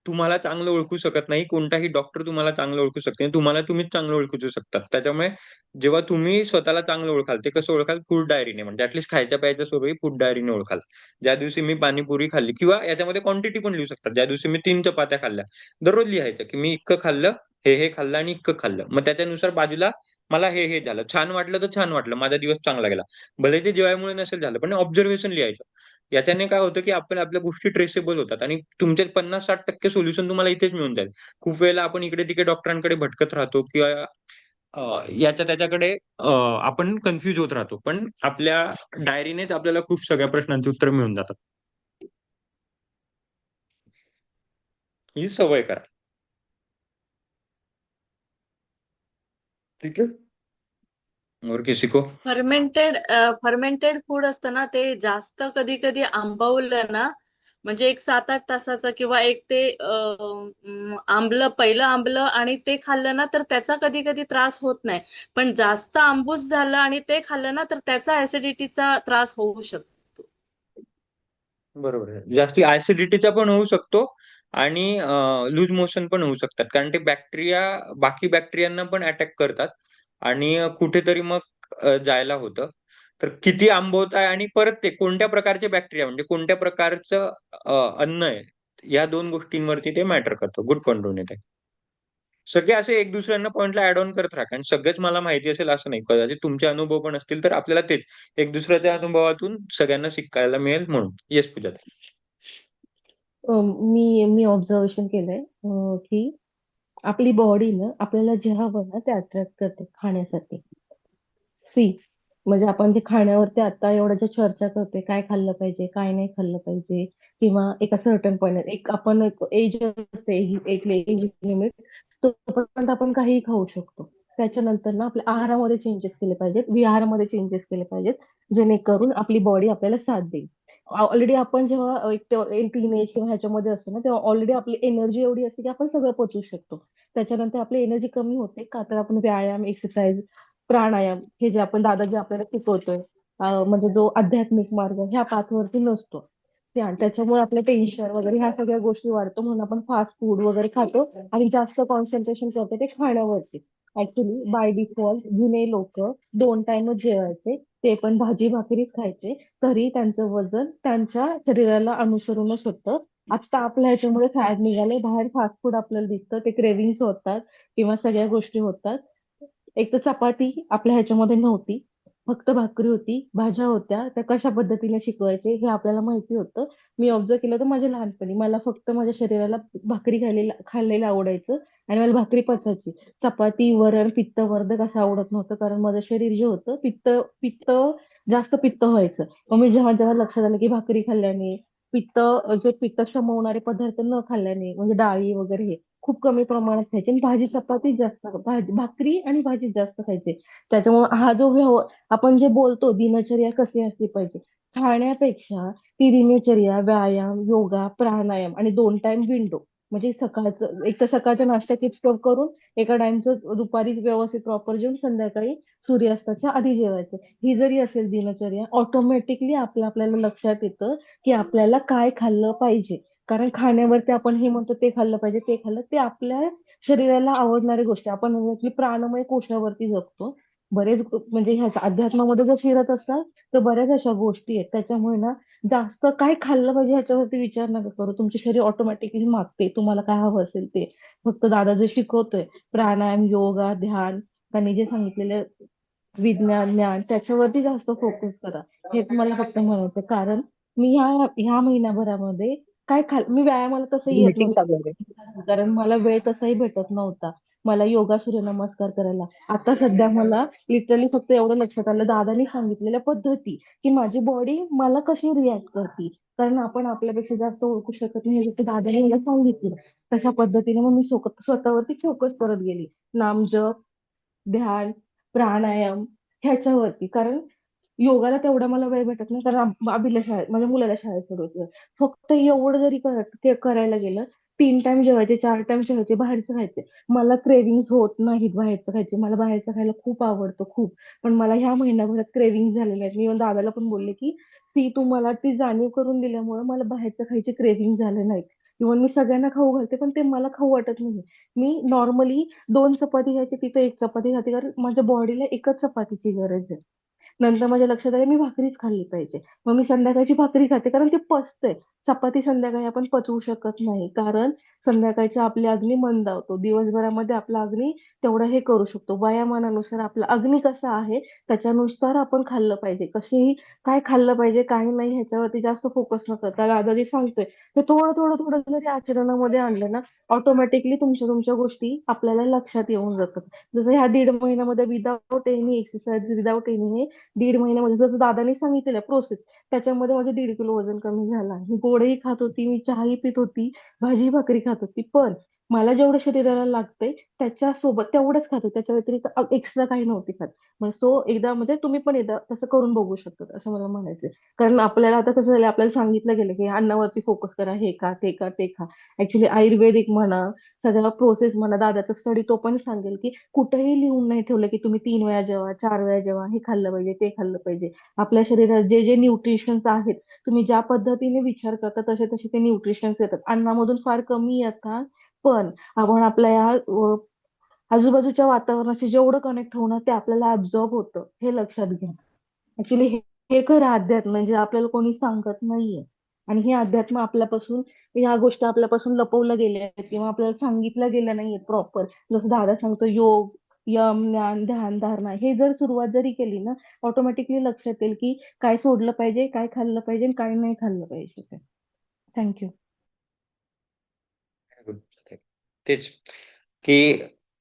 तुम्हाला चांगलं ओळखू शकत नाही. कोणताही डॉक्टर तुम्हाला चांगलं ओळखू शकत नाही. तुम्हाला तुम्हीच चांगलं ओळखू शकतात. त्याच्यामुळे जेव्हा तुम्ही स्वतःला चांगलं ओळखाल, ते कसं ओळखाल? फूड डायरीने. म्हणजे खायच्या-प्यायच्या सवयी फूड डायरीने ओळखाल. ज्या दिवशी मी पाणीपुरी खाल्ली किंवा याच्यामध्ये क्वांटिटी पण लिहू शकतात. ज्या दिवशी मी 3 चपात्या खाल्ल्या. दररोज लिहायचं, की मी इतकं खाल्लं, हे खाल्लं आणि इतकं खाल्लं. मग त्याच्यानुसार बाजूला मला हे झालं. छान वाटलं तर छान वाटलं. माझा दिवस चांगला गेला. भले ते जेवायमुळे नसेल झालं, पण ऑब्झर्वेशन लिहायचं. याच्याने काय होतं, की आपण आपल्या गोष्टी ट्रेसेबल होतात आणि तुमचे 50-60% सोल्युशन तुम्हाला इथेच मिळून जाईल. खूप वेळेला आपण इकडे-तिकडे डॉक्टरांकडे भटकत राहतो किंवा याच्या त्याच्याकडे आपण कन्फ्युज होत राहतो, पण आपल्या डायरीनेच आपल्याला खूप सगळ्या प्रश्नांची उत्तर मिळून जातात. ही सवय करा. ठीक है, और किसी को? फर्मेंटेड फूड असतं ना, ते जास्त कधी कधी आंबवलं ना, म्हणजे एक 7-8 तासाचं किंवा एक ते पहिलं आंबलं आणि ते खाल्लं ना, तर त्याचा कधी कधी त्रास होत नाही. पण जास्त आंबूस झालं आणि ते खाल्लं ना, तर त्याचा ऍसिडिटीचा त्रास होऊ शकतो. बरोबर आहे. जास्ती ऍसिडिटीचा पण होऊ शकतो आणि लूज मोशन पण होऊ शकतात, कारण ते बॅक्टेरिया बाकी बॅक्टेरियांना पण अटॅक करतात आणि कुठेतरी मग जायला होतं. तर किती आंबवताय आणि परत ते कोणत्या प्रकारचे बॅक्टेरिया, म्हणजे कोणत्या प्रकारचं अन्न आहे, या दोन गोष्टींवरती ते मॅटर करतं. गुड पॉईंट येते. सगळे असे एक दुसऱ्यांना पॉईंटला ऍड ऑन करत राहा, कारण सगळंच मला माहिती असेल असं नाही. कदाचित तुमचे अनुभव पण असतील, तर आपल्याला तेच एक दुसऱ्याच्या अनुभवातून सगळ्यांना शिकायला मिळेल म्हणून. येस पूजा. मी ऑब्झर्वेशन केलंय की आपली बॉडी ना आपल्याला जे हवं ना ते अट्रॅक्ट करते खाण्यासाठी. सी म्हणजे आपण जे खाण्यावरती आता एवढ्या ज्या चर्चा करते, काय खाल्लं पाहिजे काय नाही खाल्लं पाहिजे, किंवा एका सर्टन पॉईंट एक आपण एक एज असते, एक एज लिमिट, तोपर्यंत आपण काहीही खाऊ शकतो. त्याच्यानंतर ना आपल्या आहारामध्ये चेंजेस केले पाहिजेत, विहारामध्ये चेंजेस केले पाहिजेत, जेणेकरून आपली बॉडी आपल्याला साथ देईल. ऑलरेडी आपण जेव्हा एक टीनेज किंवा ह्याच्यामध्ये असतो ना, तेव्हा ऑलरेडी आपली एनर्जी एवढी असते की आपण सगळं पचवू शकतो. त्याच्यानंतर आपली एनर्जी कमी होते का, तर आपण व्यायाम, एक्सरसाइज, प्राणायाम हे जे आपण दादा जे आपल्याला शिकवतोय, म्हणजे जो आध्यात्मिक मार्ग ह्या पाथवरती नसतो. त्याच्यामुळे आपलं टेन्शन वगैरे ह्या सगळ्या गोष्टी वाढतो, म्हणून आपण फास्ट फूड वगैरे खातो आणि जास्त कॉन्सन्ट्रेशन करतो ते खाण्यावरती. ऍक्च्युली बाय डिफॉल्ट जुने लोक 2 टाइमच जेवायचे, ते पण भाजी भाकरीच खायचे, तरी त्यांचं वजन त्यांच्या शरीराला अनुसरूनच होतं. आता आपल्या ह्याच्यामुळे फॅट निघाले, बाहेर फास्ट फूड आपल्याला दिसतं, ते क्रेविंग्स होतात किंवा सगळ्या गोष्टी होतात. एक तर चपाती आपल्या ह्याच्यामध्ये नव्हती, फक्त भाकरी होती, भाज्या होत्या, त्या कशा पद्धतीने शिकवायचे हे आपल्याला माहिती होतं. मी ऑब्झर्व केलं तर माझ्या लहानपणी मला फक्त माझ्या शरीराला भाकरी खाल्लेलं आवडायचं आणि मला भाकरी पचायची. चपाती वरण पित्तवर्धक असं आवडत नव्हतं, कारण माझं शरीर जे होतं पित्त पित्त जास्त पित्त व्हायचं. मग मी जेव्हा जेव्हा लक्षात आलं की भाकरी खाल्ल्याने पित्त, जे पित्त शमवणारे पदार्थ न खाल्ल्याने, म्हणजे डाळी वगैरे हे खूप कमी प्रमाणात खायचे आणि भाजी चपाती जास्त, भाकरी आणि भाजी जास्त खायचे. त्याच्यामुळे हा जो आपण जे बोलतो दिनचर्या कशी असली पाहिजे, खाण्यापेक्षा ती दिनचर्या व्यायाम, योगा, प्राणायाम आणि 2 टाइम विंडो, म्हणजे सकाळचं एक तर सकाळच्या नाश्त्याची स्किप करून एका टाइमचं दुपारी व्यवस्थित प्रॉपर जेवून संध्याकाळी सूर्यास्ताच्या आधी जेवायचं, ही जरी असेल दिनचर्या, ऑटोमॅटिकली आपल्याला लक्षात येतं की आपल्याला काय खाल्लं पाहिजे. कारण खाण्यावरती आपण हे म्हणतो ते खाल्लं पाहिजे ते खाल्लं, ते आपल्या शरीराला आवडणाऱ्या गोष्टी आपण म्हणजे प्राणमय कोशावरती जगतो. बरेच म्हणजे ह्याच्या अध्यात्मामध्ये जर फिरत असाल तर बऱ्याच अशा गोष्टी आहेत. त्याच्यामुळे ना जास्त काय खाल्लं पाहिजे ह्याच्यावरती विचार नका करू, तुमचे शरीर ऑटोमॅटिकली मागते तुम्हाला काय हवं असेल ते. फक्त दादा जे शिकवतोय प्राणायाम, योगा, ध्यान, त्यांनी जे सांगितलेलं विज्ञान, ज्ञान, त्याच्यावरती जास्त फोकस करा. हे तुम्हाला फक्त म्हणायचं. कारण मी ह्या महिन्याभरामध्ये मी व्यायामाला तसंही येत मीटिंग चालू आहे. नव्हते, कारण मला वेळ तसाही भेटत नव्हता मला योगा, सूर्यनमस्कार करायला. आता सध्या मला लिटरली फक्त एवढं लक्षात आलं दादानी सांगितलेल्या पद्धती, की माझी बॉडी मला कशी रिॲक्ट करते. कारण आपण आपल्यापेक्षा जास्त ओळखू शकत नाही, हे जर दादाने मला सांगितलं तशा पद्धतीने मग मी स्वतःवरती फोकस करत गेली. नामजप, ध्यान, प्राणायाम ह्याच्यावरती. कारण योगाला तेवढा मला वेळ भेटत नाही, कारण अभिला शाळेत, माझ्या मुलाला शाळेत सोडवायचं. फक्त एवढं जरी करायला गेलं, 3 टाइम जेवायचे, 4 टाइम जेवायचे, बाहेरचं खायचे. मला क्रेविंग्स होत नाहीत बाहेरचं खायचे, मला बाहेरचं खायला खूप आवडतं खूप. पण मला ह्या महिन्याभरात क्रेविंग्स झालेले आहेत. मी दादाला पण बोलले की सी तू मला ती जाणीव करून दिल्यामुळे मला बाहेरचं खायचे क्रेविंग झाले नाहीत. इव्हन मी सगळ्यांना खाऊ घालते पण ते मला खाऊ वाटत नाही. मी नॉर्मली 2 चपाती घ्यायची, तिथे 1 चपाती खाते, कारण माझ्या बॉडीला एकच चपातीची गरज आहे. नंतर माझ्या लक्षात आलं मी भाकरीच खाल्ली पाहिजे. मग मी संध्याकाळची भाकरी खाते कारण ते पचतंय. चपाती संध्याकाळी आपण पचवू शकत नाही कारण संध्याकाळची आपली अग्नी मंदावतो. दिवसभरामध्ये आपला अग्नी तेवढं हे करू शकतो. वयामानानुसार आपला अग्नी कसा आहे त्याच्यानुसार आपण खाल्लं पाहिजे. कसेही काय खाल्लं पाहिजे काय नाही ह्याच्यावरती जास्त फोकस न करता दादा जे सांगतोय ते थोडं थोडं थोडं जरी आचरणामध्ये आणलं ना ऑटोमॅटिकली तुमच्या तुमच्या गोष्टी आपल्याला लक्षात येऊन जातात. जसं ह्या 1.5 महिन्यामध्ये without any exercise without any हे 1.5 महिन्यामध्ये जसं दादानी सांगितलेलं प्रोसेस त्याच्यामध्ये माझं 1.5 किलो वजन कमी झालं आहे. मी गोडही खात होती, मी चहाही पित होती, भाजी भाकरी खात होती, पण मला जेवढं शरीराला लागतंय त्याच्यासोबत तेवढंच खात होते. त्याच्या व्यतिरिक्त एक्स्ट्रा काही नव्हती खात. मग सो एकदा म्हणजे तुम्ही पण एकदा तसं करून बघू शकता असं मला म्हणायचंय. कारण आपल्याला आता कसं झालं आपल्याला सांगितलं गेलं की अन्नावरती फोकस करा, हे खा, ते खा, ते खा. ऍक्च्युली आयुर्वेदिक म्हणा, सगळा प्रोसेस म्हणा, दादाचा स्टडी तो पण सांगेल की कुठेही लिहून नाही ठेवलं की तुम्ही 3 वेळा जेवा, 4 वेळा जेवा, हे खाल्लं पाहिजे, ते खाल्लं पाहिजे. आपल्या शरीरात जे जे न्यूट्रिशन्स आहेत तुम्ही ज्या पद्धतीने विचार करता तसे तसे ते न्यूट्रिशन्स येतात. अन्नामधून फार कमी येतात, पण आपण आपल्या या आजूबाजूच्या वातावरणाशी जेवढं कनेक्ट होणार ते आपल्याला ऍब्झॉर्ब होतं हे लक्षात घ्या. ऍक्च्युली हे हे खरं अध्यात्म म्हणजे आपल्याला कोणी सांगत नाहीये. आणि हे अध्यात्म आपल्यापासून ह्या गोष्टी आपल्यापासून लपवल्या गेल्या आहेत किंवा आपल्याला सांगितल्या गेल्या नाहीयेत प्रॉपर. जसं दादा सांगतो योग, यम, ज्ञान, ध्यान, धारणा हे जर सुरुवात जरी केली ना ऑटोमॅटिकली लक्षात येईल की काय सोडलं पाहिजे, काय खाल्लं पाहिजे आणि काय नाही खाल्लं पाहिजे. थँक्यू. तेच की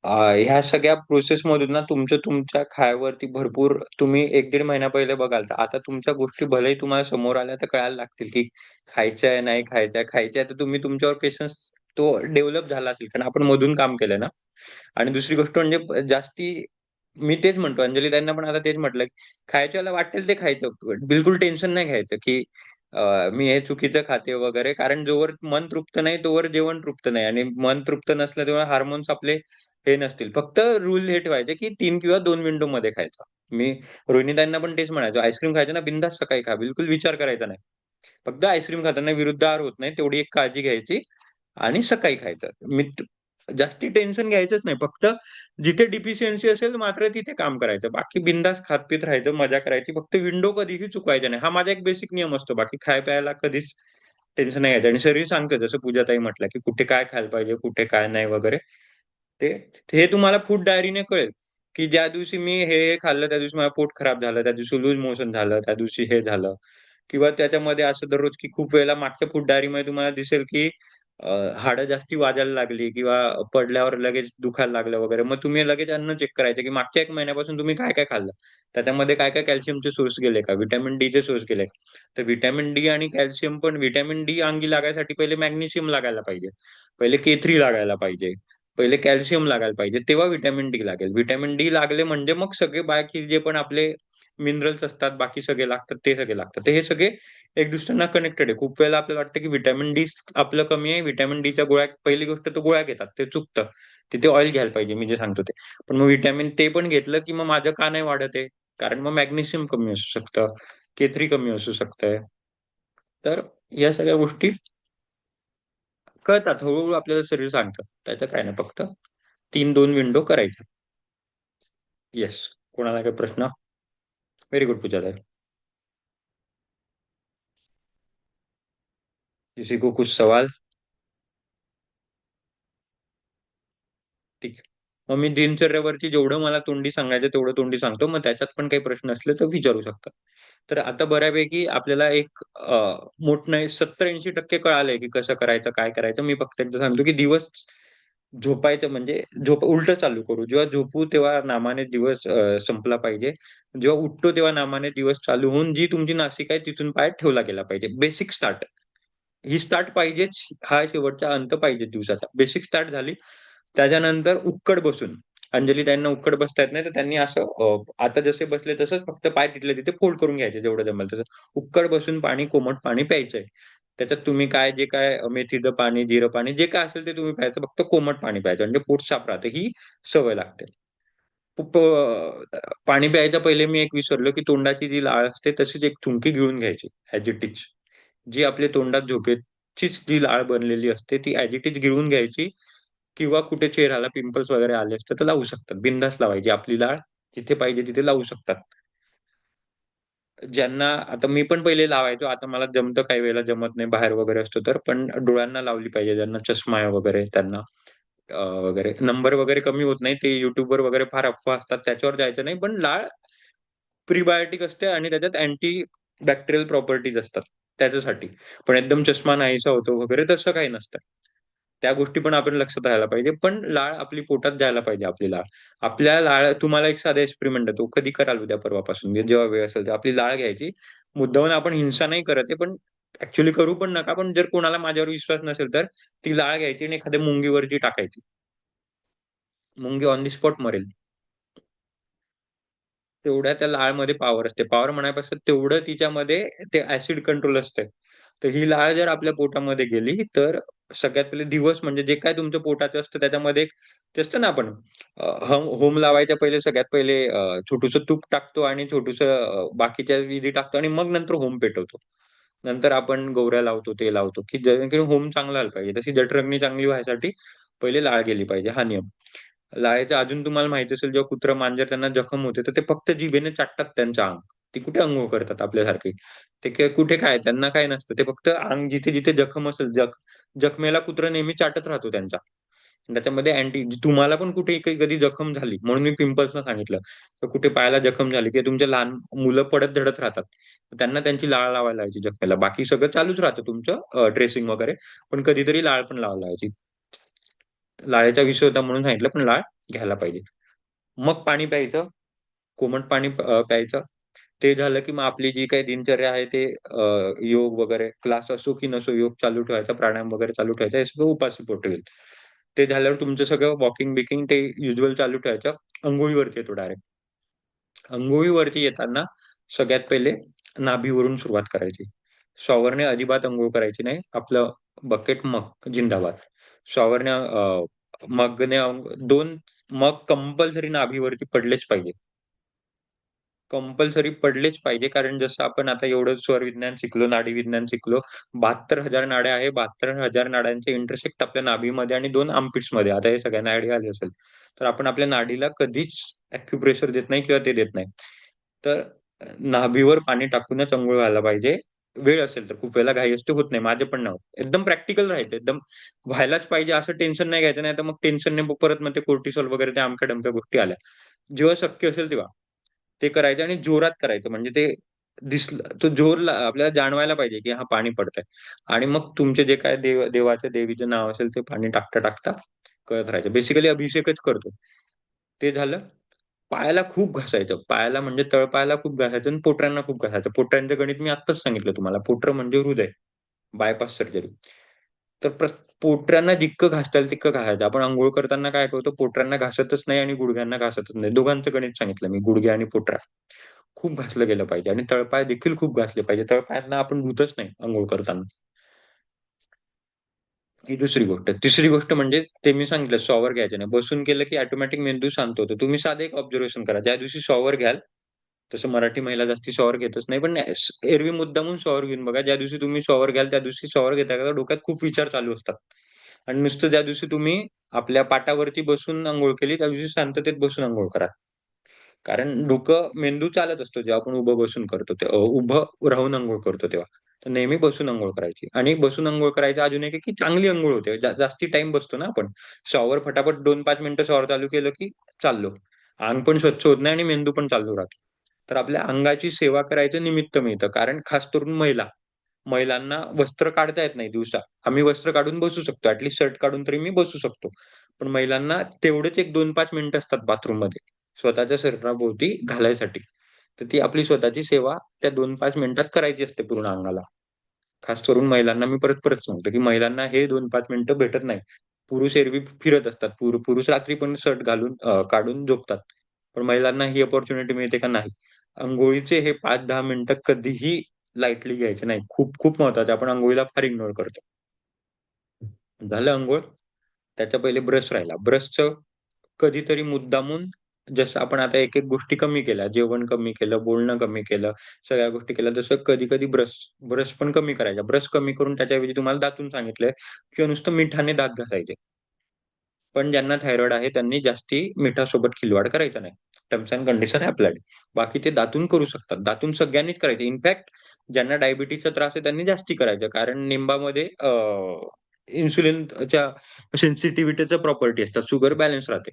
ह्या सगळ्या प्रोसेस मधून ना तुमचं तुमच्या खायावरती भरपूर तुम्ही 1-1.5 महिना पहिले बघाल तर आता तुमच्या गोष्टी भलेही तुम्हाला समोर आल्या तर कळायला लागतील की खायचंय नाही खायचंय खायचंय तर तुम्ही तुमच्यावर पेशन्स तो डेव्हलप झाला असेल कारण आपण मधून काम केलंय ना. आणि दुसरी गोष्ट म्हणजे जास्ती मी तेच म्हणतो अंजली त्यांना पण आता तेच म्हटलं की खायच्याला वाटेल ते खायचं बिलकुल टेन्शन नाही घ्यायचं की मी हे चुकीचं खाते वगैरे कारण जोवर मन तृप्त नाही तोवर जेवण तृप्त नाही आणि मन तृप्त नसलं तेव्हा हार्मोन्स आपले हे नसतील फक्त रूल हे ठेवायचे की 3 किंवा 2 विंडो मध्ये खायचं. मी रोहिणीताईंना पण तेच म्हणायचो आईस्क्रीम खायचं ना बिंदास सकाळी खा बिलकुल विचार करायचा नाही. फक्त आईस्क्रीम खाताना विरुद्ध आहार होत नाही तेवढी एक काळजी घ्यायची आणि सकाळी खायचं. जास्ती टेन्शन घ्यायचंच नाही फक्त जिथे डिफिशियन्सी असेल मात्र तिथे काम करायचं बाकी बिंदास खात पीत राहायचं मजा करायची फक्त विंडो कधीही चुकवायच्या नाही हा माझा एक बेसिक नियम असतो बाकी खाय प्यायला कधीच टेन्शन नाही घ्यायचं आणि शरीर सांगतं जसं पूजाताई म्हटलं की कुठे काय खायला पाहिजे कुठे काय नाही वगैरे ते हे तुम्हाला फूड डायरीने कळेल की ज्या दिवशी मी हे खाल्लं त्या दिवशी माझं पोट खराब झालं त्या दिवशी लूज मोशन झालं त्या दिवशी हे झालं किंवा त्याच्यामध्ये असं दररोज की खूप वेळेला मागच्या फूड डायरीमध्ये तुम्हाला दिसेल की हाडं जास्ती वाजायला लागली किंवा पडल्यावर लगेच दुखायला लागलं वगैरे मग तुम्ही लगेच अन्न चेक करायचं की मागच्या 1 महिन्यापासून तुम्ही काय काय खाल्लं त्याच्यामध्ये काय काय कॅल्शियमचे सोर्स गेले का व्हिटॅमिन डी चे सोर्स गेले का? तर व्हिटॅमिन डी आणि कॅल्शियम पण व्हिटॅमिन डी अंगी लागायसाठी पहिले मॅग्नेशियम लागायला पाहिजे पहिले K3 लागायला पाहिजे पहिले कॅल्शियम लागायला पाहिजे तेव्हा व्हिटॅमिन डी लागेल व्हिटॅमिन डी लागले म्हणजे मग सगळे बाकी जे पण आपले मिनरल्स असतात बाकी सगळे लागतात ते सगळे लागतात तर हे सगळे एक दुसऱ्यांना कनेक्टेड आहे खूप वेळेला आपल्याला वाटतं की व्हिटॅमिन डी आपलं कमी आहे व्हिटॅमिन डीच्या गोळ्या पहिली गोष्ट तर गोळ्या घेतात ते चुकतं तिथे ऑइल घ्यायला पाहिजे मी जे सांगतो ते पण मग व्हिटॅमिन ते पण घेतलं की मग माझं का नाही वाढत आहे कारण मग मॅग्नेशियम कमी असू शकतं K3 कमी असू शकतंय तर या सगळ्या गोष्टी कळतात हळूहळू आपल्याला शरीर सांगतं त्याचं काय नाही फक्त 3-2 विंडो करायच्या. येस कोणाला काही प्रश्न व्हेरी गुड पूजा किसी को कुछ सवाल ठीक आहे. मग मी दिनचर्यावरती जेवढं मला तोंडी सांगायचं तेवढं तोंडी सांगतो. मग त्याच्यात पण काही प्रश्न असले तर विचारू शकता. तर आता बऱ्यापैकी आपल्याला एक मोठं 70-80% कळालंय की कसं करायचं, काय करायचं. मी फक्त एकदा सांगतो की दिवस झोपायचं म्हणजे उलटं चालू करू. जेव्हा झोपू तेव्हा नामाने दिवस संपला पाहिजे. जेव्हा उठतो तेव्हा नामाने दिवस चालू होऊन जी तुमची नासिका आहे तिथून पाय ठेवला गेला पाहिजे. Basic start. ही स्टार्ट पाहिजेच. हा शेवटचा अंत पाहिजे दिवसाचा. बेसिक स्टार्ट झाली. त्याच्यानंतर उक्कड बसून अंजली त्यांना उक्कड बसता येत नाही तर त्यांनी असं आता जसे बसले तसंच फक्त पाय तिथले तिथे फोल्ड करून घ्यायचे जेवढं जमेल तसं. उक्कड बसून पाणी कोमट पाणी प्यायचंय. त्याच्यात तुम्ही काय जे काय मेथीचं पाणी, जिरं पाणी जे काय असेल ते तुम्ही प्यायचं. फक्त कोमट पाणी प्यायचं म्हणजे पोट साफ राहतं. ही सवय लागते. पाणी प्यायच्या पहिले मी एक विसरलो, की तोंडाची जी लाळ असते तशीच एक थुंकी गिळून घ्यायची ॲज इट इज. जी आपल्या तोंडात झोपेचीच जी लाळ बनलेली असते ती ॲज इट इज गिळून घ्यायची किंवा कुठे चेहऱ्याला पिंपल्स वगैरे आले असते तर लावू शकतात. बिनधास्त लावायची. आपली लाळ जिथे पाहिजे तिथे लावू शकतात. ज्यांना आता मी पण पहिले लावायचो, आता मला जमतं काही वेळेला जमत नाही, बाहेर वगैरे असतो तर. पण डोळ्यांना लावली पाहिजे, ज्यांना चष्मा आहे वगैरे त्यांना वगैरे. नंबर वगैरे कमी होत नाही. ते YouTubeवर वगैरे फार अफवा असतात, त्याच्यावर जायचं नाही. पण लाळ प्रीबायोटिक असते आणि त्याच्यात अँटी बॅक्टेरियल प्रॉपर्टीज असतात त्याच्यासाठी. पण एकदम चष्मा नाहीसा होतो वगैरे तसं काही नसतं. त्या गोष्टी पण आपण लक्षात राहायला पाहिजे. पण लाळ आपली पोटात जायला पाहिजे आपली लाळ. आपल्या लाळ तुम्हाला एक साधा एक्सपेरिमेंट आहे, तो कधी कराल उद्या परवापासून जेव्हा वेळ असेल, तेव्हा आपली लाळ घ्यायची. मुद्दामून आपण हिंसा नाही करत आहे, पण ॲक्चुअली करू पण नका. पण जर कोणाला माझ्यावर विश्वास नसेल, तर ती लाळ घ्यायची आणि एखाद्या मुंगीवरती टाकायची. मुंगी ऑन द स्पॉट मरेल. तेवढ्या त्या लाळमध्ये पॉवर असते. पॉवर म्हणायपेक्षा तेवढं तिच्यामध्ये ते ॲसिड कंट्रोल असते. तर ही लाळ जर आपल्या पोटामध्ये गेली, तर सगळ्यात पहिले दिवस म्हणजे जे काही तुमच्या पोटाचं असतं त्याच्यामध्ये एक ते असतं ना आपण होम लावायच्या पहिले सगळ्यात पहिले छोटूसं तूप टाकतो आणि छोटूसं बाकीच्या विधी टाकतो आणि मग नंतर होम पेटवतो. नंतर आपण गोवऱ्या लावतो, ते लावतो, की जेणेकरून होम चांगला व्हायला पाहिजे. तशी जठरग्नी चांगली व्हायसाठी पहिले लाळ गेली पाहिजे, हा नियम. लाळेचं अजून तुम्हाला माहिती असेल जेव्हा कुत्रा, मांजर त्यांना जखम होते, तर ते फक्त जिभेने चाटतात त्यांचं अंग. ती कुठे अंघोळ करतात आपल्यासारखी. ते कुठे काय त्यांना काय नसतं. ते फक्त अंग जिथे-जिथे जखम असेल जखमेला कुत्रा नेहमी चाटत राहतो त्यांच्या. त्याच्यामध्ये तुम्हाला पण कुठे काही कधी जखम झाली, म्हणून मी पिंपल्सचं सांगितलं. तर कुठे पायाला जखम झाली किंवा तुमच्या लहान मुलं पडत-धडत राहतात. तर त्यांना त्यांची लाळ लावायला लावायची जखमेला. बाकी सगळं चालूच राहतं तुमचं ड्रेसिंग वगैरे. पण कधीतरी लाळ पण लावायला लावायची. लाळेचा विषय होता म्हणून सांगितलं, पण लाळ घ्यायला पाहिजे. मग पाणी प्यायचं, कोमट पाणी प्यायचं. ते झालं की मग आपली जी काही दिनचर्या आहे ते योग वगैरे क्लास असो की नसो, योग चालू ठेवायचा, प्राणायाम वगैरे चालू ठेवायचा, हे सगळं उपाशी पोटी होईल. ते झाल्यावर तुमचं सगळं वॉकिंग-बिकिंग ते युज्युअल चालू ठेवायचं. अंघोळीवरती येतो डायरेक्ट. अंघोळीवरती येताना सगळ्यात पहिले नाभीवरून सुरुवात करायची. शॉवरने अजिबात अंघोळ करायची नाही. आपलं बकेट मग जिंदाबाद. शॉवरने मगने 2 मग कंपल्सरी नाभीवरती पडलेच पाहिजे. कंपल्सरी पडलेच पाहिजे. कारण जसं आपण आता एवढं स्वरविज्ञान शिकलो, नाडी विज्ञान शिकलो. 72,000 नाड्या आहे. 72,000 नाड्यांचे इंटरसेक्ट आपल्या नाभीमध्ये आणि 2 आर्मपिट्समध्ये. आता हे सगळ्यांना आयडिया आली असेल. तर आपण आपल्या नाडीला कधीच अॅक्युप्रेशर देत नाही किंवा ते देत नाही. तर नाभीवर पाणी टाकूनच अंघोळ व्हायला पाहिजे. वेळ असेल तर. खूप वेळेला घाई असते, होत नाही. माझे पण नाही होत. एकदम प्रॅक्टिकल राहायचं. एकदम व्हायलाच पाहिजे असं टेन्शन नाही घ्यायचं. नाहीतर मग टेन्शनने परत मग ते कोर्टिसॉल वगैरे त्या अमक्या-डमक्या गोष्टी आल्या. जेव्हा शक्य असेल तेव्हा. ते करायचं आणि जोरात करायचं. म्हणजे ते दिसलं तो आपल्याला जाणवायला पाहिजे, की हां, पाणी पडतंय. आणि मग तुमचे जे काही देवाचं, देवीचं नाव असेल ते पाणी टाकता-टाकता करत राहायचं. बेसिकली अभिषेकच करतो. ते झालं. पायाला खूप घासायचं. पायाला म्हणजे तळपायाला खूप घासायचं आणि पोटऱ्यांना खूप घासायचं. पोटऱ्यांचं गणित मी आत्ताच सांगितलं तुम्हाला. पोटरं म्हणजे हृदय. Bypass surgery. तर पोटऱ्यांना जितकं घासता येईल तितकं घासायचं. आपण अंघोळ करताना काय करतो, पोटऱ्यांना घासतच नाही आणि गुडघ्यांना घासतच नाही. दोघांचं गणित सांगितलं मी, गुडघे आणि पोटऱ्या. खूप घासलं गेलं पाहिजे आणि तळपाय देखील खूप घासले पाहिजे. तळपायांना आपण धुतच नाही अंघोळ करताना. ही दुसरी गोष्ट. तिसरी गोष्ट म्हणजे ते मी सांगितलं शॉवर घ्यायचा नाही. बसून केलं की ऑटोमॅटिक मेंदू शांत होतो. तुम्ही साधं एक ऑब्झर्वेशन करा. ज्या दिवशी शॉवर घ्याल, तसं मराठी महिला जास्ती शॉवर घेतच नाही. पण एरवी मुद्दामून शॉवर घेऊन बघा. ज्या दिवशी तुम्ही शॉवर घ्याल, त्या दिवशी शॉवर घेता-घेता डोक्यात खूप विचार चालू असतात. आणि नुसतं ज्या दिवशी तुम्ही आपल्या पाटावरती बसून अंघोळ केली, त्या दिवशी शांततेत बसून अंघोळ करा. कारण मेंदू चालत असतो जेव्हा आपण उभं बसून करतो उभं राहून अंघोळ करतो तेव्हा. तर नेहमी बसून अंघोळ करायची आणि बसून अंघोळ करायचं अजून एक आहे, की चांगली अंघोळ होते. जास्ती टाईम बसतो ना आपण. शॉवर फटाफट 2-5 मिनिटं शॉवर चालू केलं, की चाललो. अंग पण स्वच्छ होत नाही आणि मेंदू पण चालू राहतो. तर आपल्या अंगाची सेवा करायचं निमित्त मिळतं. कारण खास करून महिलांना वस्त्र काढता येत नाही दिवसा. आम्ही वस्त्र काढून बसू शकतो. शर्ट काढून तरी मी बसू शकतो. पण महिलांना तेवढेच एक 2-5 मिनिटं असतात बाथरूममध्ये. स्वतःच्या शरीराभोवती घालायसाठी. तर ती आपली स्वतःची सेवा त्या 2-5 मिनिटात करायची असते पूर्ण अंगाला. खास करून महिलांना मी परत-परत सांगतो, की महिलांना हे 2-5 मिनिटं भेटत नाही. पुरुष एरवी फिरत असतात. पुरुष रात्री पण शर्ट काढून झोपतात. पण महिलांना ही अपॉर्च्युनिटी मिळते का? नाही. अंघोळीचे हे 5-10 मिनिटं कधीही लाईटली घ्यायचे नाही. खूप महत्वाचं आहे. आपण अंघोळीला फार इग्नोर करतो. झालं अंघोळ, त्याच्या पहिले ब्रश राहिला. ब्रशचं कधीतरी मुद्दामून जसं आपण आता एक-एक गोष्टी कमी केल्या, जेवण कमी केलं, बोलणं कमी केलं, सगळ्या गोष्टी केल्या. तसं कधी-कधी ब्रश ब्रश पण कमी करायचा. ब्रश कमी करून त्याच्याऐवजी तुम्हाला दातून सांगितलंय किंवा नुसतं मिठाने दात घासायचे. पण ज्यांना थायरॉईड आहे त्यांनी जास्ती मिठासोबत खिलवाड करायचा नाही. Terms and condition applied. बाकी ते दातून करू शकतात. दातून सगळ्यांनीच करायचे. इनफॅक्ट ज्यांना डायबिटीसचा त्रास आहे त्यांनी जास्ती करायचं, कारण निंबामध्ये इन्सुलिनच्या सेन्सिटिव्हिटीचं प्रॉपर्टी असतात, शुगर बॅलन्स राहते.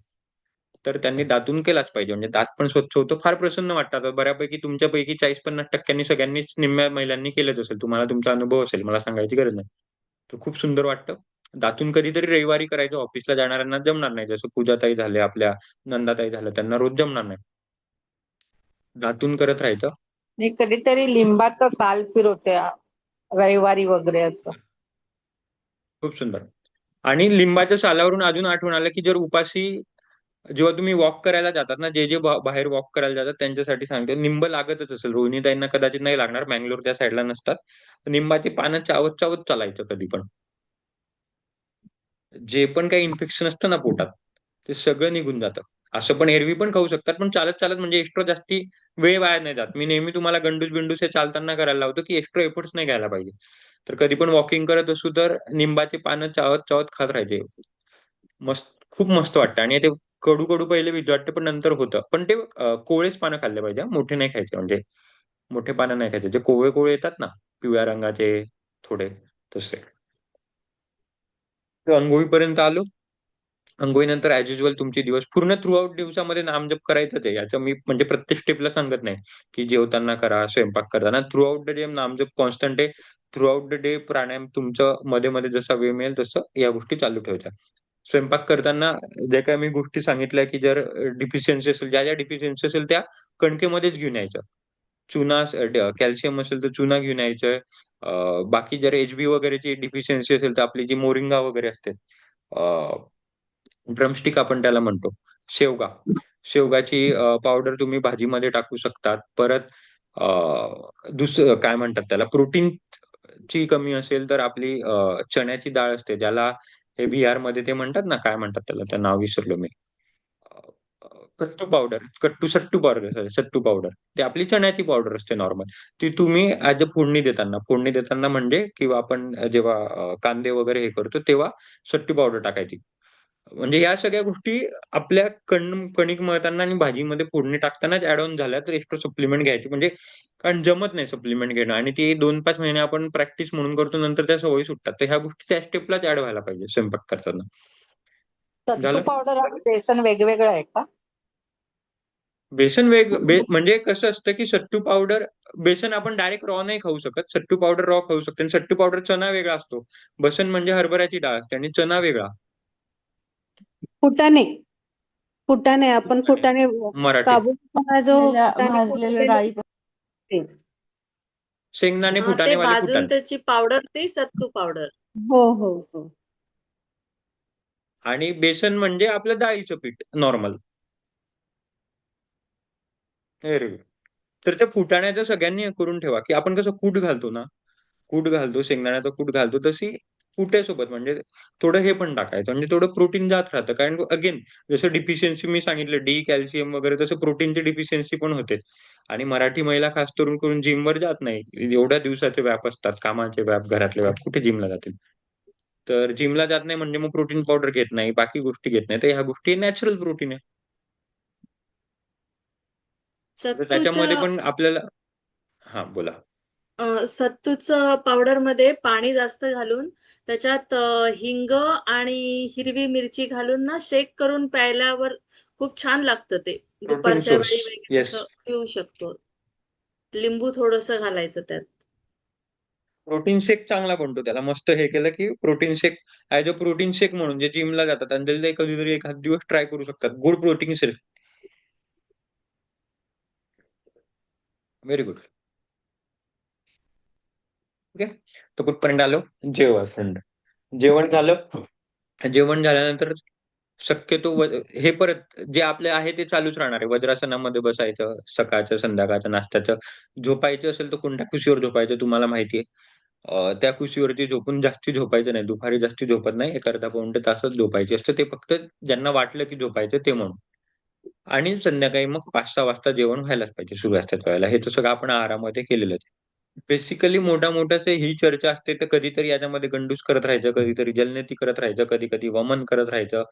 तर त्यांनी दातून केलाच पाहिजे, म्हणजे दात पण स्वच्छ होतं. फार प्रसन्न वाटतं. आता बऱ्यापैकी तुमच्यापैकी 40-50% सगळ्यांनीच, निम्म्या महिलांनी केलंच असेल. तुम्हाला तुमचा अनुभव असेल, मला सांगायची गरज नाही. तर खूप सुंदर वाटतं. दातून कधीतरी रविवारी करायचं, ऑफिसला जाणाऱ्यांना जमणार नाही. जसं पूजाताई झाले, आपल्या नंदाताई झालं, त्यांना रोज जमणार नाही. दातून करत राहायचं. मी कधीतरी लिंबाचा साल फिरवते रविवारी वगैरे असं. खूप सुंदर. आणि लिंबाच्या सालावरून अजून आठवण आलं, की जर उपाशी जेव्हा तुम्ही वॉक करायला जातात ना, जे बाहेर वॉक करायला जातात त्यांच्यासाठी सांगतो, निंब लागतच असेल. रोहिणीताईंना कदाचित नाही लागणार, मँगलोर त्या साईडला नसतात. निंबाची पानं चावत चावत चालायचं कधी पण. जे पण काही इन्फेक्शन असतं ना पोटात, ते सगळं निघून जातं. असं पण एरवी पण खाऊ शकतात, पण चालत चालत, म्हणजे एक्स्ट्रा जास्ती वेळ वाया नाही जात. मी नेहमी तुम्हाला गंडूस बिंडूस हे चालताना करायला लावतो, की एक्स्ट्रा एफर्ट्स नाही घ्यायला पाहिजे. तर कधी पण वॉकिंग करत असू तर निंबाची पानं चावत चावत खात राहायचे. मस्त, खूप मस्त वाटतं. आणि ते कडू कडू पहिले भीती वाटते, पण नंतर होतं. पण ते कोवळेच पानं खाल्ले पाहिजे हा. मोठे नाही खायचे, म्हणजे मोठे पानं नाही खायचे. जे कोवळे कोवळे येतात ना, पिवळ्या रंगाचे थोडे, तसे. तर अंघोळीपर्यंत आलो. अंघोळीनंतर ऍज युजल तुमचे दिवस पूर्ण थ्रू आउट दिवसामध्ये नामजप करायचंच आहे. याचं मी म्हणजे प्रत्येक स्टेपला सांगत नाही, की जेवताना करा, स्वयंपाक करताना. थ्रू आउट द डे नामजप कॉन्स्टंट आहे. Throughout the day pranayama तुमचं मध्ये मध्ये जसा वेळ मिळेल तसं या गोष्टी चालू ठेवायच्या. स्वयंपाक करताना जे काही मी गोष्टी सांगितल्या, की जर डिफिशियन्सी असेल, ज्या ज्या डिफिशियन्सी असेल त्या कणकेमध्येच घेऊन यायच्या. चुना, कॅल्शियम असेल तर चुना घेऊन यायचं. बाकी जर एचबी वगैरेची डिफिशियन्सी असेल तर आपली जी मोरिंगा वगैरे असते, ड्रमस्टिक आपण त्याला म्हणतो, शेवगा. शेवगाची पावडर तुम्ही भाजीमध्ये टाकू शकतात. परत दुसरं काय म्हणतात त्याला, प्रोटीन ची कमी असेल तर आपली चण्याची डाळ असते, ज्याला हे बिहारमध्ये ते म्हणतात ना, काय म्हणतात त्याला, त्या नाव विसरलो मी. अ, अ, सट्टू पावडर, सट्टू पावडर. ते आपली चण्याची पावडर असते नॉर्मल. ती तुम्ही ऍज अ फोडणी देताना म्हणजे, किंवा आपण जेव्हा कांदे वगैरे हे करतो तेव्हा सट्टू पावडर टाकायची. म्हणजे या सगळ्या गोष्टी आपल्या कणिक मळताना आणि भाजीमध्ये फोडणी टाकतानाच ऍड ऑन झाल्या, तर एक्स्ट्रा सप्लिमेंट घ्यायची. म्हणजे कारण जमत नाही सप्लिमेंट घेणं, आणि ते 2-5 महिने आपण प्रॅक्टिस म्हणून करतो, नंतर त्या सवयी सुटतात. तर ह्या गोष्टी त्या स्टेपलाच ऍड व्हायला पाहिजे स्वयंपाक करताना. सत्तू झालं? पावडर आणि बेसन वेगवेगळं आहे का? बेसन म्हणजे कसं असतं, की सट्टू पावडर, बेसन आपण डायरेक्ट रॉ नाही खाऊ शकत. सट्टू पावडर रॉ खाऊ शकतो, आणि सट्टू पावडर चना वेगळा असतो. बेसन म्हणजे हरभऱ्याची डाळ असते, आणि चना वेगळा. फुटाणे फुटाणे आपण फुटाणे, फुटाणे मराठीत. काबूल चना जो फुटाणे भाजलेल्या फुटलेले डाळी. असते. शेंगदाणे हा, ते फुटाणेवाले भाजून फुटाणे. त्याची पावडर, ती सत्तू पावडर. हो हो हो. आणि बेसन म्हणजे आपलं डाळीचं पीठ नॉर्मल. Very good. तर त्या फुटाण्याचं सगळ्यांनी करून ठेवा, की आपण कसं कूट घालतो ना, कूट घालतो, शेंगदाण्याचं कूट घालतो, तशी पुट्यासोबत म्हणजे थोडं हे पण टाकायचं, म्हणजे थोडं प्रोटीन जात राहतं. कारण अगेन, जसं डिफिशियन्सी मी सांगितलं, डी, कॅल्शियम वगैरे, तसं प्रोटीनची डिफिशियन्सी पण होते. आणि मराठी महिला खास करून जिमवर जात नाही. एवढ्या दिवसाचे व्याप असतात, कामाचे व्याप, घरातले व्याप, कुठे जिमला जातील? तर जिमला जात नाही म्हणजे मग प्रोटीन पावडर घेत नाही, बाकी गोष्टी घेत नाही. तर ह्या गोष्टी नॅचरल प्रोटीन आहे. तर त्याच्यामध्ये सत्तूच्या पण आपल्याला, हा बोला. सत्तूचं पावडर मध्ये पाणी जास्त घालून त्याच्यात हिंग आणि हिरवी मिरची घालून ना शेक करून प्यायल्यावर खूप छान लागतं ते. प्रोटीन दुपारच्या सोर्स. वेळी वगैरे येस. असं पिऊ शकतो. लिंबू थोडंसं घालायचं त्यात. प्रोटीन शेक चांगला बनतो. त्याला मस्त हे केलं की protein shake, as a protein shake म्हणून जे जिमला जातात आणि ते कधीतरी एखाद दिवस ट्राय करू शकतात. Good protein shake. Very good. Okay. तर कुठपर्यंत आलो? जेवण. जेवण झालं. जेवण झाल्यानंतर शक्यतो हे परत जे आपले आहे ते चालूच राहणार आहे. वज्रासनामध्ये बसायचं, सकाळचं, संध्याकाळचं, नाश्त्याचं. झोपायचं असेल तर कोणत्या कुशीवर झोपायचं तुम्हाला माहिती आहे. त्या कुशीवरती झोपून जास्ती झोपायचं नाही. दुपारी जास्ती झोपत नाही. 1 अर्धा पाऊण ते तासच झोपायची असतं. ते फक्त ज्यांना वाटलं की झोपायचं ते म्हणून. आणि संध्याकाळी मग 5-6 वाजता जेवण व्हायलाच पाहिजे सूर्यास्ताच्या वेळेला. हे तर सगळं आपण आहारामध्ये केलेलंच आहे. बेसिकली मोठा मोठ्याच ही चर्चा असते, तर कधीतरी याच्यामध्ये गंडूस करत राहायचं, कधीतरी जलनेती करत राहायचं, कधी कधी वमन करत राहायचं,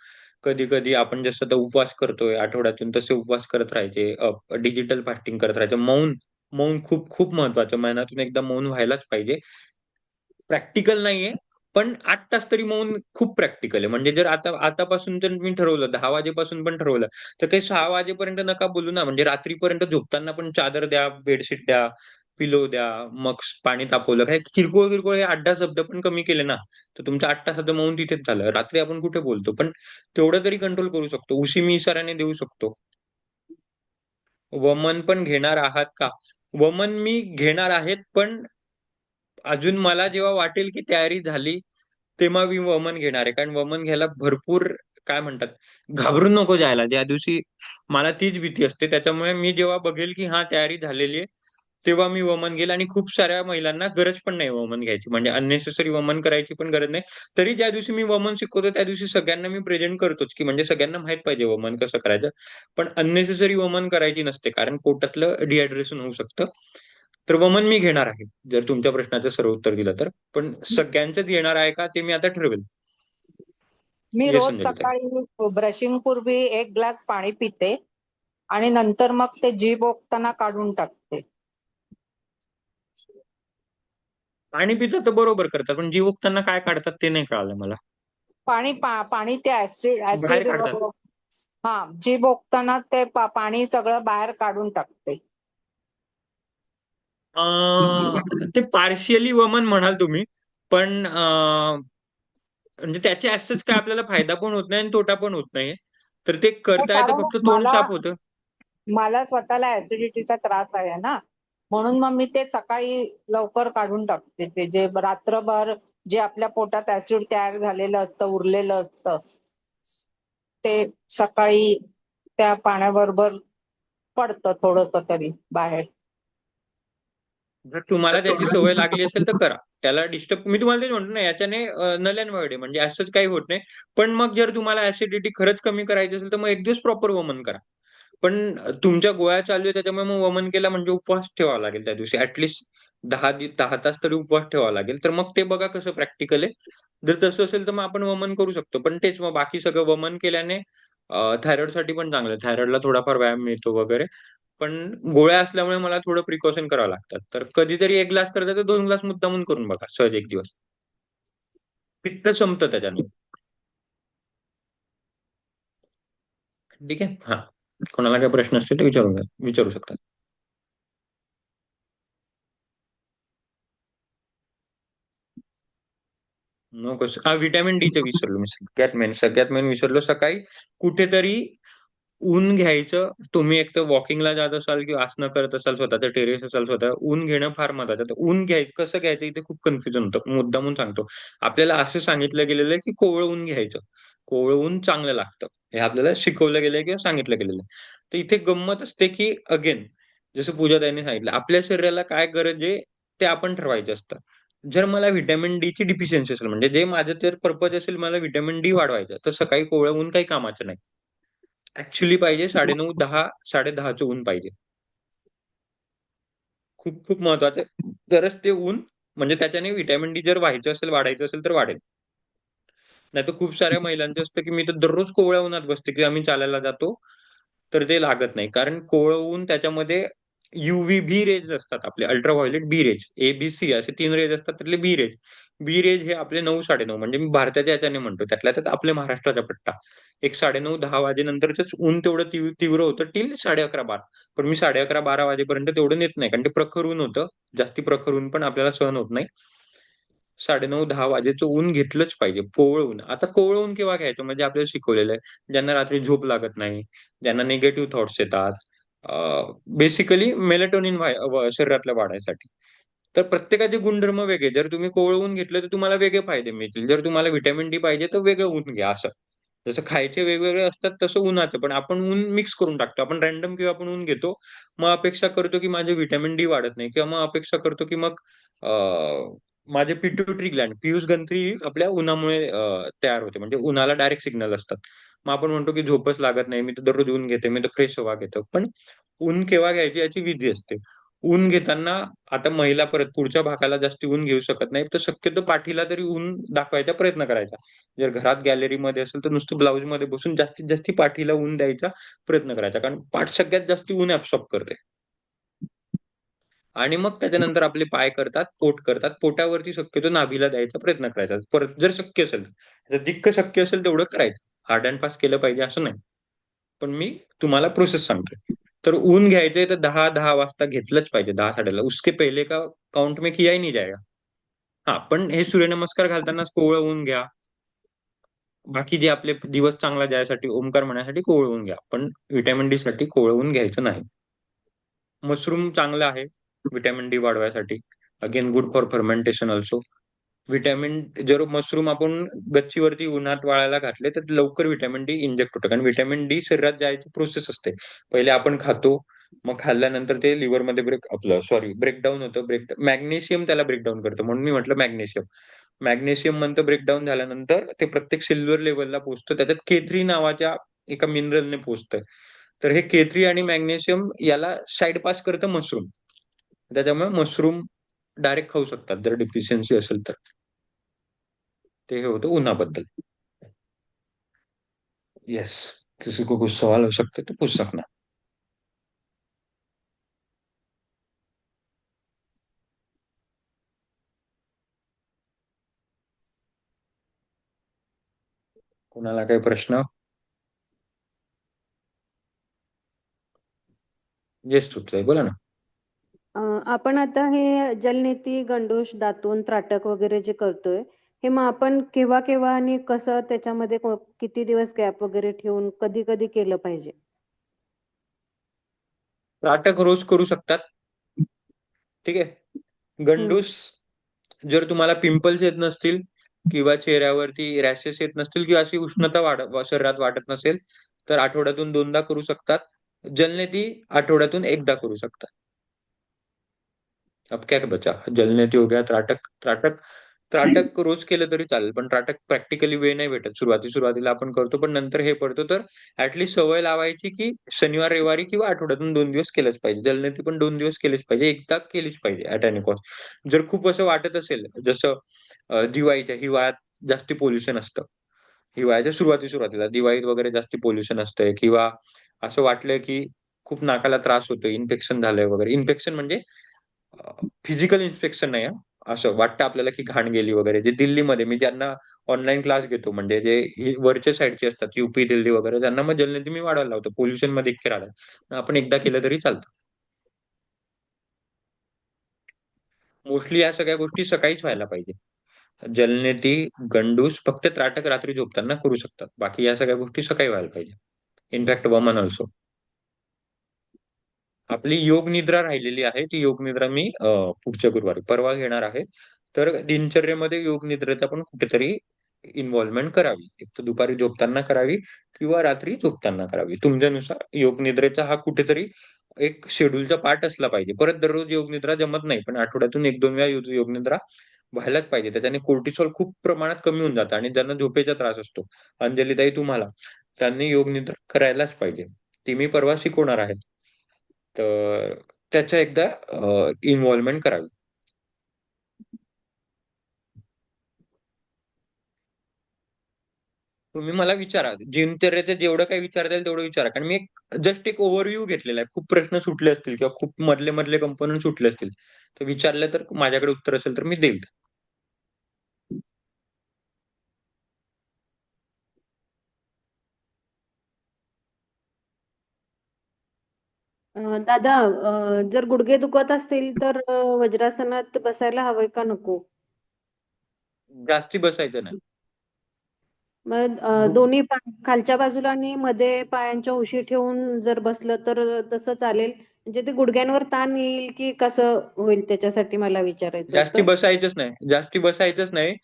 कधी कधी आपण जसं आता उपवास करतोय आठवड्यातून तसे उपवास करत राहायचे, डिजिटल फास्टिंग करत राहायचं. मौन मौन खूप खूप महत्वाचं, महिन्यातून एकदा मौन व्हायलाच पाहिजे. प्रॅक्टिकल नाहीये, पण 8 तास तरी मौन खूप प्रॅक्टिकल आहे. म्हणजे जर आतापासून जर मी ठरवलं 10 वाजेपासून पण ठरवलं, तर काही 6 वाजेपर्यंत नका बोलू ना. म्हणजे रात्रीपर्यंत झोपताना पण चादर द्या, बेडशीट द्या, पिलो द्या, मग पाणी तापवलं. काही किरकोळ किरकोळ हे 8-10 शब्द पण कमी केले ना, तर तुमचं 8 तासाचं मौन तिथेच झालं. रात्री आपण कुठे बोलतो, पण तेवढं तरी कंट्रोल करू शकतो. उशिमी इशाऱ्याने देऊ शकतो. वमन पण घेणार आहात का? वमन मी घेणार आहेत, पण अजून मला जेव्हा वाटेल की तयारी झाली, तेव्हा मी वमन घेणार आहे. कारण वमन घ्यायला भरपूर काय म्हणतात, घाबरून नको जायला. ज्या दिवशी मला तीच भीती असते. त्याच्यामुळे मी जेव्हा बघेल की हा तयारी झालेली आहे, तेव्हा मी वमन घेईल. आणि खूप साऱ्या महिलांना गरज पण नाही वमन घ्यायची. म्हणजे अननेसेसरी वमन करायची पण गरज नाही. तरी ज्या दिवशी मी वमन शिकवतो, त्या दिवशी सगळ्यांना मी प्रेझेंट करतोच, की म्हणजे सगळ्यांना माहीत पाहिजे वमन कसं करायचं. पण अननेसेसरी वमन करायची नसते, कारण पोटातलं डिहायड्रेशन होऊ शकतं. तर वमन मी घेणार आहे, जर तुमच्या प्रश्नाचं सर्व उत्तर दिलं तर. पण सगळ्यांचंच येणार आहे का, ते मी आता ठरवेल. मी येस रोज अंजली ताई. सकाळी ब्रशिंग पूर्वी 1 ग्लास पाणी पिते आणि नंतर मग ते जीभ ओकताना काढून टाकते. पाणी पितात तर बरोबर करतात, पण जीव ओकताना काय काढतात ते नाही कळालं मला. पाणी ते ऍसिड बाहेर ऍसिड काढतात. हा, जीभ ओकताना ते पाणी सगळं बाहेर काढून टाकते. ते पार्शियली वमन म्हणाल तुम्ही, पण म्हणजे त्याचे असंच काय आपल्याला फायदा पण होत नाही आणि तोटा पण होत नाही. तर ते नाही, करताय तर कारण फक्त तोंड मला साफ होतं. मला स्वतःला ऍसिडिटीचा त्रास आहे ना, म्हणून मग मी ते सकाळी लवकर काढून टाकते. ते जे रात्रभर जे आपल्या पोटात ऍसिड तयार झालेलं असतं, उरलेलं असतं, ते सकाळी त्या पाण्याबरोबर पडतं थोडस तरी बाहेर. जर तुम्हाला त्याची सवय लागली असेल तर करा. त्याला डिस्टर्ब मी तुम्हाला तेच म्हणतो ना, याच्याने नल अँड वॉइड आहे. म्हणजे असंच काही होत नाही. पण मग जर तुम्हाला ऍसिडिटी खरंच कमी करायची असेल, तर मग एक दिवस प्रॉपर वमन करा. पण तुमच्या गोळ्या चालू आहे, त्याच्यामुळे मग वमन केला म्हणजे उपवास ठेवावा लागेल त्या दिवशी. ऍटलीस्ट 10 तास तरी उपवास ठेवावा लागेल. तर मग ते बघा कसं प्रॅक्टिकल आहे. जर तसं असेल तर मग आपण वमन करू शकतो. पण तेच मग बाकी सगळं वमन केल्याने थायरॉइडसाठी पण चांगलं आहे. थायरॉइडला थोडाफार व्यायाम मिळतो वगैरे. पण गोळ्या असल्यामुळे मला थोडं प्रिकॉशन करावं लागतात. तर कधीतरी 1 ग्लास करता तर 2 ग्लास मुद्दामून करून बघा सहज एक दिवस. पित्त संपतं त्याच्याने. ठीक आहे? हां. कोणाला काही प्रश्न असतील तर विचारू शकतात. No question. व्हिटॅमिन डीचं विसरलो मी. सगळ्यात मेन विसरलो. सकाळी कुठेतरी ऊन घ्यायचं. तुम्ही एक तर वॉकिंगला जात असाल किंवा आसनं करत असाल, स्वतःचं टेरेस असाल, स्वतः ऊन घेणं फार महत्वाचं. तर ऊन घ्यायचं कसं घ्यायचं इथे खूप कन्फ्युजन होतं. मुद्दामून सांगतो. आपल्याला असं सांगितलं गेलेलं आहे, की कोवळं ऊन घ्यायचं. कोवळं ऊन चांगलं लागतं. हे आपल्याला शिकवलं गेलंय किंवा सांगितलं गेलेलं आहे. तर इथे गंमत असते, की अगेन जसं पूजाताईंनी सांगितलं, आपल्या शरीराला काय गरज आहे ते आपण ठरवायचं असतं. जर मला व्हिटॅमिन डीची डिफिशियन्सी असेल, म्हणजे जे माझं जर पर्पज असेल मला व्हिटॅमिन डी वाढवायचं, तर सकाळी कोवळं ऊन काही कामाचं नाही. ऍक्च्युली पाहिजे 9:30, 10, 10:30चं ऊन पाहिजे. खूप खूप महत्वाचं आहे. तरच ते ऊन, म्हणजे त्याच्याने व्हिटॅमिन डी जर व्हायचं असेल, वाढायचं असेल तर वाढेल. नाहीतर खूप साऱ्या महिलांचं असतं, की मी तर दररोज कोवळ्या उन्हात बसते किंवा आम्ही चालायला जातो, तर ते लागत नाही. कारण कोवळं ऊन त्याच्यामध्ये बी रेज असतात आपले, अल्ट्राव्हायोलेट, बी रेज, ए, बी, सी असे 3 रेज असतात. त्यातले बी रेज. बी रेज हे आपले 9-9:30 म्हणजे मी भारताच्या ह्याच्याने म्हणतो. त्यातल्या त्यात आपल्या महाराष्ट्राचा पट्टा. एक 9:30-10 वाजेनंतरच ऊन तेवढं तीव्र होतं टिल 11:30-12. पण मी 11:30-12 वाजेपर्यंत तेवढं नेत नाही. कारण ते प्रखर ऊन होतं. जास्ती प्रखर ऊन पण आपल्याला सहन होत नाही. 9:30-10 वाजेचं ऊन घेतलंच पाहिजे. कोवळं ऊन. आता कोवळं ऊन केव्हा घ्यायचं म्हणजे आपल्याला शिकवलेलं आहे. ज्यांना रात्री झोप लागत नाही, ज्यांना निगेटिव्ह थॉट्स येतात, बेसिकली मेलाटोनिन शरीरातल्या वाढायसाठी. तर प्रत्येकाचे गुणधर्म वेगळे. जर तुम्ही कोवळं ऊन घेतलं तर तुम्हाला वेगळे फायदे मिळतील. जर तुम्हाला व्हिटॅमिन डी पाहिजे तर वेगळं ऊन घ्या असं. जसं खायचे वेगवेगळे असतात तसं उन्हाचं पण आपण ऊन मिक्स करून टाकतो. आपण रँडम किंवा आपण ऊन घेतो. मग अपेक्षा करतो की माझे व्हिटॅमिन डी वाढत नाही किंवा मग अपेक्षा करतो की मग माझे पिट्युटरी ग्लॅंड, पीयूष ग्रंथी आपल्या उन्हामुळे तयार होते. म्हणजे उन्हाला डायरेक्ट सिग्नल असतात. मग आपण म्हणतो की झोपच लागत नाही. मी तर दररोज ऊन घेते. मी तर फ्रेश हवा घेतो. पण ऊन केव्हा घ्यायची याची विधी असते. ऊन घेताना आता महिला परत पुढच्या भागाला जास्त ऊन घेऊ शकत नाही, तर शक्यतो पाठीला तरी ऊन दाखवायचा प्रयत्न करायचा. जर घरात गॅलरीमध्ये असेल तर नुसतं ब्लाऊज मध्ये बसून जास्तीत जास्त पाठीला ऊन द्यायचा प्रयत्न करायचा, कारण पाठ सगळ्यात जास्त ऊन ऍब्सॉर्ब करते. आणि मग त्याच्यानंतर आपले पाय करतात, पोट करतात. पोटावरती शक्यतो नाभीला द्यायचा प्रयत्न करायचा. परत जर शक्य असेल तर. जर जितकं शक्य असेल तेवढं करायचं. हार्ड अँड फास्ट केलं पाहिजे असं नाही. पण मी तुम्हाला प्रोसेस सांगतोय. तर ऊन घ्यायचंय तर 10-10 वाजता घेतलंच पाहिजे. 10 साडेला उसके पहिले का काउंट में किया ही नहीं जाएगा. हा, पण हे सूर्यनमस्कार घालताना कोवळं ऊन घ्या. बाकी जे आपले दिवस चांगला जायसाठी ओमकार म्हणण्यासाठी कोवळं ऊन घ्या. पण व्हिटॅमिन डी साठी कोवळं ऊन घ्यायचं नाही. मशरूम चांगलं आहे व्हिटॅमिन डी वाढवायसाठी. Again good for fermentation also. Vitamin जर मशरूम आपण गच्चीवरती उन्हात वाळायला घातले तर लवकर व्हिटॅमिन डी इंजेक्ट होतं, कारण व्हिटॅमिन डी शरीरात जायची प्रोसेस असते. पहिले आपण खातो, मग खाल्ल्यानंतर ते लिव्हरमध्ये ब्रेकडाऊन होतं. मॅग्नेशियम त्याला ब्रेकडाऊन करतं, म्हणून मी म्हटलं मॅग्नेशियम. मॅग्नेशियम म्हणतं ब्रेकडाऊन झाल्यानंतर ते प्रत्येक सेल्युलर लेवलला पोहोचतं. त्याच्यात K3 नावाच्या एका मिनरलने पोहोचतं. तर हे K3 आणि मॅग्नेशियम याला साईड पास करतं मशरूम. त्याच्यामुळे मशरूम डायरेक्ट खाऊ शकतात जर डिफिशियन्सी असेल तर. ते हे होतं उन्हाबद्दल. यस, किसी को कुछ सवाल हो सकते तो पूछ सकना. कोणाला काही प्रश्न? येस सुटलंय, बोला ना. आपण आता हे जलनेती, गंडूश, दातून, त्राटक वगैरे जे करतोय, हे मग आपण केव्हा केव्हा आणि कसं त्याच्यामध्ये किती दिवस गॅप वगैरे ठेवून कधी कधी केलं पाहिजे? नाटक रोज करू शकतात. ठीक आहे. गंडूस जर तुम्हाला पिंपल्स येत नसतील किंवा चेहऱ्यावरती रॅशेस येत नसतील किंवा अशी उष्णता शरीरात वाटत नसेल तर आठवड्यातून 2दा करू शकतात. जलनेती आठवड्यातून 1दा करू शकतात. अब क्या बचा? जलनेती हो गया, त्राटक त्राटक त्राटक रोज केलं तरी चालेल, पण त्राटक प्रॅक्टिकली वेळ नाही भेटत. सुरुवातीला आपण करतो, पण नंतर हे पडतो. तर ऍटलीस्ट सवय लावायची की शनिवार रविवारी किंवा आठवड्यातून 2 दिवस केलंच पाहिजे. जलनेती पण 2 दिवस केलीच पाहिजे, एकदा केलीच पाहिजे ऍट एनी कॉस्ट. जर खूप असं वाटत असेल, जसं दिवाळीच्या हिवाळ्यात जास्ती पोल्युशन असतं. हिवाळ्याच्या सुरुवातीला दिवाळीत वगैरे जास्ती पोल्युशन असतंय, किंवा असं वाटलं की खूप नाकाला त्रास होतोय, इन्फेक्शन झालंय वगैरे. इन्फेक्शन म्हणजे फिजिकल इन्फेक्शन नाही हा. असं वाटतं आपल्याला की घाण गेली वगैरे. जे दिल्लीमध्ये मी ज्यांना ऑनलाईन क्लास घेतो, म्हणजे जे वरच्या साईडचे असतात, यूपी, दिल्ली वगैरे, त्यांना मग जलनेती मी वाढवायला लावतो. पोल्युशन मध्ये इतके राहतात, आपण एकदा केलं तरी चालतं. मोस्टली या सगळ्या गोष्टी सकाळीच व्हायला पाहिजे. जलनेती, गंडूस फक्त त्राटक रात्री झोपताना करू शकतात. बाकी या सगळ्या गोष्टी सकाळी व्हायला पाहिजे. इनफॅक्ट वमन ऑल्सो. आपली योग निद्रा राहिलेली आहे, ती योग निद्रा मी पुढच्या गुरुवारी परवा घेणार आहे. तर दिनचर्येमध्ये योग निद्रेचा पण कुठेतरी इन्व्हॉल्वमेंट करावी. एक तर दुपारी झोपताना करावी किंवा रात्री झोपताना करावी. तुमच्यानुसार योग निद्रेचा हा कुठेतरी एक शेड्यूलचा पार्ट असला पाहिजे. परत दररोज योग निद्रा जमत नाही, पण आठवड्यातून 1-2 वेळा योग निद्रा व्हायलाच पाहिजे. त्याच्याने कोर्टिसॉल खूप प्रमाणात कमी होऊन जातं, आणि ज्यांना झोपेचा त्रास असतो, अंजलीताई तुम्हाला, त्यांनी योग निद्रा करायलाच पाहिजे. ती मी परवा शिकवणार आहे. तर त्याच्या एकदा इन्व्हॉल्वमेंट करावी. तुम्ही मला विचारा. दिनचर्येचं जेवढं काही विचारता येईल तेवढं विचारा. कारण मी जस्ट एक ओव्हरव्ह्यू घेतलेला आहे. खूप प्रश्न सुटले असतील किंवा खूप मधले कंपोनंट सुटले असतील, तर विचारलं तर माझ्याकडे उत्तर असेल तर मी देईल. दादा, जर गुडघे दुखत असतील तर वज्रासनात बसायला हवंय का नको? जास्ती बसायचं नाही. मग गु- दोन्ही खालच्या बाजूला आणि मध्ये पायांच्या उशी ठेवून जर बसलं तर तसं चालेल? म्हणजे ते गुडघ्यांवर ताण येईल की कसं होईल, त्याच्यासाठी मला विचारायचं जास्ती होतं. बसायचंच नाही. जास्ती बसायचंच नाही.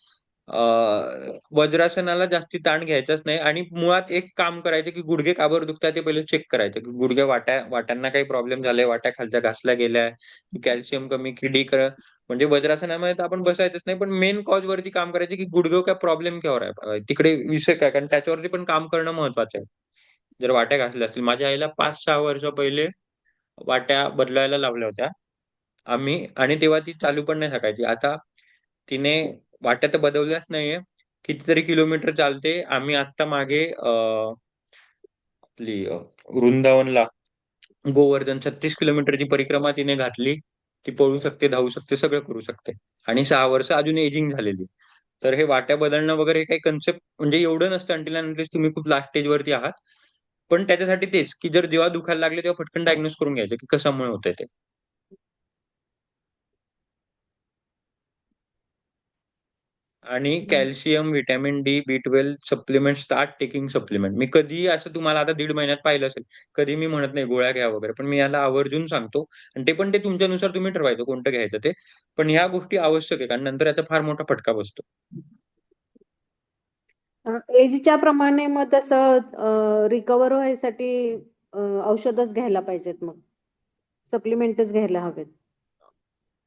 वज्रासनाला जास्ती ताण घ्यायचाच नाही, आणि मुळात एक काम करायचं की गुडघे का बरं दुखतात ते पहिले चेक करायचं, की गुडघे वाट्यांना काही प्रॉब्लेम झालाय, वाट्या खालच्या घासल्या गेल्या, कॅल्शियम कमी, म्हणजे वज्रासनामध्ये तर आपण बसायचंच नाही, पण मेन कॉज वरती काम करायचं की गुडघे काय प्रॉब्लेम केव्हा आहे, तिकडे विषय काय, कारण त्याच्यावरती पण काम करणं महत्वाचं आहे. जर वाट्या घासल्या असतील, माझ्या आईला 5-6 वर्ष पहिले वाट्या बदलायला लावल्या होत्या. आम्ही, आणि तेव्हा ती चालू पण नाही सकायची. आता तिने वाट्या तर बदलल्याच नाहीये, कितीतरी किलोमीटर चालते. आम्ही आत्ता मागे आपली वृंदावनला, गोवर्धन 36 किलोमीटरची परिक्रमा तिने घातली. ती पळू शकते, धावू शकते, सगळं करू शकते. आणि 6 वर्ष अजून एजिंग झालेली. तर हे वाट्या बदलणं वगैरे काही कन्सेप्ट म्हणजे एवढं नसतं अंटिल अँड तुम्ही खूप लास्ट स्टेज वरती आहात. पण त्याच्यासाठी तेच की जर जेव्हा दुखायला लागले तेव्हा पटकन डायग्नोस करून घ्यायचं की कशामुळे होतंय ते. आणि calcium, vitamin D, B12 supplement, start taking supplement. मी कधी असं तुम्हाला आता 1.5 महिन्यात पाहिलं असेल, कधी मी म्हणत नाही गोळ्या घ्या वगैरे, पण मी याला आवर्जून सांगतो. आणि ते पण ते तुमच्यानुसार तुम्ही ठरवायचं कोणतं घ्यायचं ते. पण ह्या गोष्टी आवश्यक आहे, कारण नंतर याचा फार मोठा फटका बसतो. एजच्या प्रमाणे मग तसं रिकवर व्हायसाठी औषधच घ्यायला पाहिजेत, मग सप्लिमेंटच घ्यायला हवेत.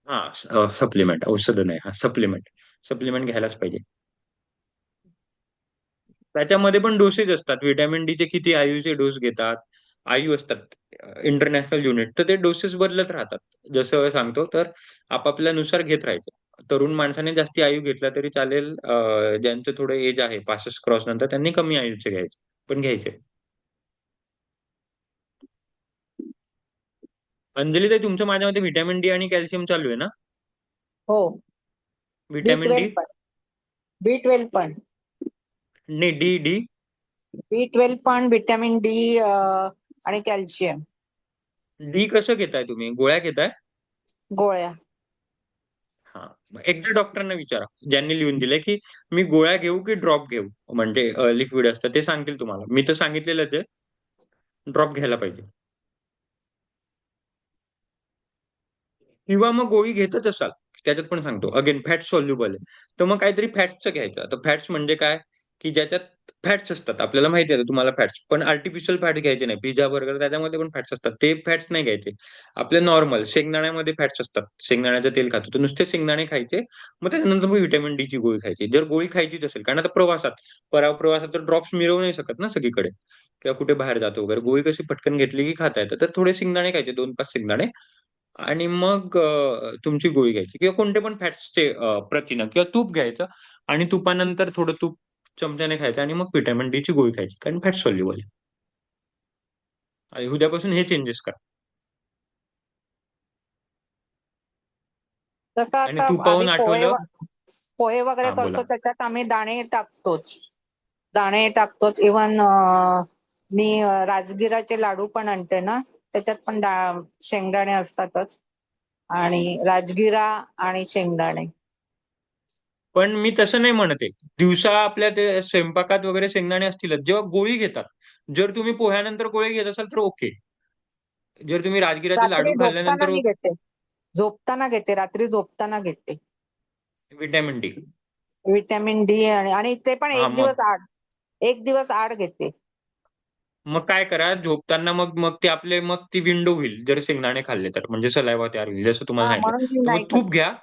हा, सप्लिमेंट, औषधं नाही, हा सप्लिमेंट. सप्लिमेंट घ्यायलाच पाहिजे. त्याच्यामध्ये पण डोसेज असतात. व्हिटॅमिन डी चे किती आयूचे डोस घेतात, आयु असतात इंटरनॅशनल युनिट, तर ते डोसेस बदलत राहतात. जसं सांगतो तर आपापल्यानुसार घेत राहायचं. तरुण माणसाने जास्ती आयु घेतला तरी चालेल. ज्यांचं थोडं एज आहे 65 क्रॉस नंतर, त्यांनी कमी आयुचे घ्यायचे, पण घ्यायचे. अंजली ताई, तुमचं माझ्यामध्ये व्हिटॅमिन डी आणि कॅल्शियम चालू आहे ना? हो. बी व्हिटॅमिन डी? ट्वेल्व पण. B12 पण. नाही, डी डी. B12 पण, व्हिटॅमिन डी आणि कॅल्शियम. डी कसं घेताय तुम्ही, गोळ्या घेताय? गोळ्या. हा, एकदा डॉक्टरांना विचारा ज्यांनी लिहून दिलंय की मी गोळ्या घेऊ की ड्रॉप घेऊ, म्हणजे लिक्विड असतं ते सांगतील तुम्हाला. मी तर सांगितलेलंच आहे, ड्रॉप घ्यायला पाहिजे. किंवा मग गोळी घेतच असाल, त्याच्यात पण सांगतो अगेन फॅट सॉल्युबल आहे, तर मग काहीतरी फॅट्सचं घ्यायचं. आता फॅट्स म्हणजे काय, की ज्याच्यात फॅट्स असतात. आपल्याला माहिती आहे तुम्हाला फॅट्स, पण आर्टिफिशियल फॅट घ्यायचे नाही. पिझ्झा बर्गर त्याच्यामध्ये पण फॅट्स असतात, ते फॅट्स नाही घ्यायचे. आपले नॉर्मल शेंगदाण्यामध्ये फॅट्स असतात, शेंगदाण्याचं तेल खातो तर नुसते शेंगदाणे खायचे. मग त्याच्यानंतर मग व्हिटॅमिन डी ची गोळी खायची, जर गोळी खायचीच असेल. कारण आता प्रवासात, प्रवासात तर ड्रॉप्स मिळवू नाही शकत ना सगळीकडे, किंवा कुठे बाहेर जातो वगैरे. गोळी कशी पटकन घेतली की खाता येतं, तर थोडे शेंगदाणे खायचे, 2-5 शेंगदाणे. आणि मग तुमची गोळी घ्यायची, किंवा कोणते पण फॅट्सचे प्रथिन, किंवा तूप घ्यायचं. आणि तुपानंतर थोडं तूप चमच्याने खायचं, आणि मग व्हिटॅमिन डी ची गोळी खायची, कारण फॅट सॉल्युबल आहे. आणि उद्यापासून हे चेंजेस करा. तसं आणि आता आम्ही तुपावून आठवलं. पोहे वगैरे हा, करतो, बोला. त्याच्यात आम्ही दाणे टाकतोच. दाणे टाकतोच. इव्हन मी राजगिराचे लाडू पण आणते ना, त्याच्यात पण शेंगदाणे असतातच. आणि राजगिरा आणि शेंगदाणे. पण मी तसं नाही म्हणते, दिवसा आपल्या ते स्वयंपाकात वगैरे शेंगदाणे असतीलच. जेव्हा गोळी घेतात, जर तुम्ही पोह्यानंतर गोळी घेत असाल तर ओके. जर तुम्ही राजगिराचे रात्री लाडू झोपताना खाल्ल्यानंतर, मी घेते. झोपताना घेते, रात्री झोपताना घेते. Vitamin D. व्हिटॅमिन डी आणि ते पण हा, मग एक दिवस आड घेते. मग काय करा झोपताना, मग मग ते आपले, मग ती विंडो होईल जर शेंगदाणे खाल्ले तर, म्हणजे सलायवा तयार होईल जसं तुम्हाला हा, सांगितलं. म्हणून मी तर नाही मग खात.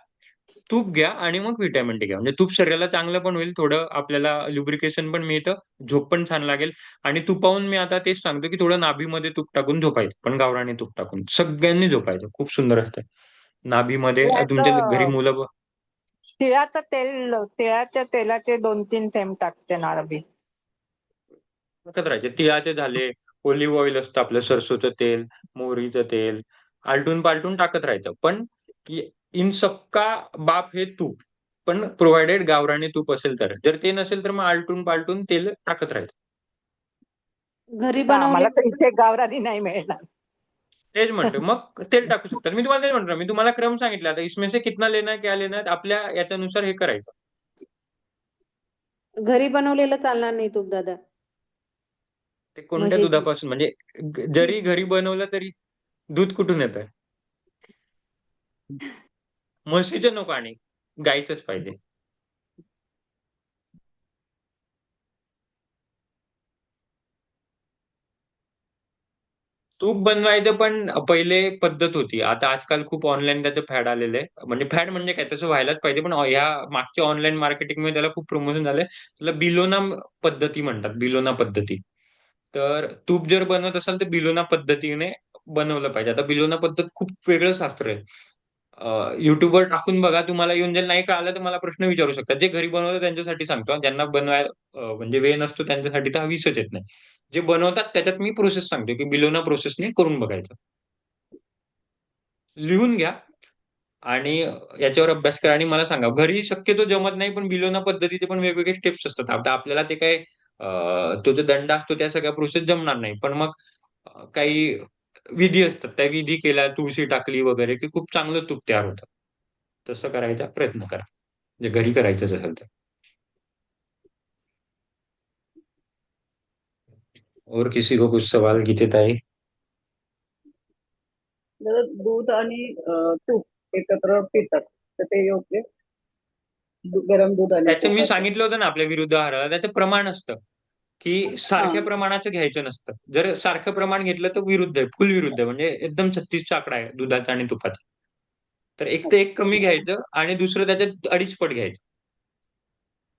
तूप घ्या आणि मग व्हिटॅमिन डी घ्या. म्हणजे तूप शरीराला चांगलं पण होईल, थोडं आपल्याला ल्युब्रिकेशन पण मिळतं, झोप पण छान लागेल. आणि तुपावून मी आता तेच सांगतो की थोडं नाभीमध्ये तूप टाकून झोपायचं, पण गावरानी तूप टाकून सगळ्यांनी झोपायचं, खूप सुंदर असतं नाभीमध्ये. हे तुमच्या घरी असं मुलं तिळाच्या तेलाचे 2-3 थेंब टाकते नारबी. टाकत राहायचे. तिळाचे झाले, ऑलिव्ह ऑइल असतं आपलं, सरसोचं तेल, मोहरीचं तेल, आलटून पालटून टाकत राहायचं. पण इन सबका बाप हे तूप, पण प्रोव्हायडेड गावरानी तूप असेल तर. जर ते नसेल तर मग आलटून पालटून तेल टाकत राहायचं. घरी तर आम्हाला तर बनवलेलं. इथे गावरानी नाही मिळणार. तेच म्हणतो, मग तेल टाकू शकतात. मी तुम्हाला तेच म्हणतो, मी तुम्हाला क्रम सांगितला. आता इसमें से कितना लेना है, क्या लेना है, आपल्या याच्यानुसार हे करायचं. घरी बनवलेलं चालणार नाही तूप दादा. ते कोणत्या म्हशीचं. दुधापासून, म्हणजे जरी घरी बनवलं तरी दूध कुठून येतं? म्हशीचं नको, आणि गाईचंच पाहिजे. तूप बनवायचं पण पहिले पद्धत होती. आता आजकाल खूप ऑनलाईन त्याचं फॅड आलेलं आहे. म्हणजे फॅड म्हणजे काय, तसं व्हायलाच पाहिजे, पण ह्या मागच्या ऑनलाईन मार्केटिंगमध्ये त्याला खूप प्रमोशन झालंय. त्याला बिलोना पद्धती म्हणतात, बिलोना पद्धती. तर तूप जर बनवत असाल तर बिलोना पद्धतीने बनवलं पाहिजे. आता बिलोना पद्धत खूप वेगळं शास्त्र आहे. युट्यूबवर टाकून बघा, तुम्हाला येऊन जाईल. नाही कळालं तर मला प्रश्न विचारू शकता. जे घरी बनवतात त्यांच्यासाठी सांगतो हा. ज्यांना बनवायला म्हणजे वेळ नसतो त्यांच्यासाठी तर हा विषयच येत नाही. जे बनवतात त्याच्यात मी प्रोसेस सांगतो की बिलोना प्रोसेसने करून बघायचं. लिहून घ्या आणि याच्यावर अभ्यास करा आणि मला सांगा. घरी शक्यतो जमत नाही, पण बिलोना पद्धतीचे पण वेगवेगळे स्टेप्स असतात. आता आपल्याला ते काय तो जो दंड असतो त्या सगळ्या प्रोसेस जमणार नाही, पण मग काही विधी असतात, त्या विधी केल्या, तुळशी टाकली वगैरे की खूप चांगलं तूप तयार होतं. तसं करायचा प्रयत्न करा, जे घरी करायचं असेल तर. और किसी को कुछ सवाल गीतेत आहे? जर दूध आणि तूप एकत्र पितात तर ते योग्य? गरम दूध आणि त्याचं मी तुपाचं. सांगितलं होतं ना आपल्या विरुद्ध आहाराला, त्याचं प्रमाण असतं की हा. सारख्या प्रमाणाचं घ्यायचं नसतं. जर सारखं प्रमाण घेतलं तर विरुद्ध आहे, फुल विरुद्ध आहे. म्हणजे एकदम 36चा आकडा आहे दुधाचा आणि तुपाचा. तर एक ते एक कमी घ्यायचं आणि दुसरं त्याच्यात 2.5 पट घ्यायचं.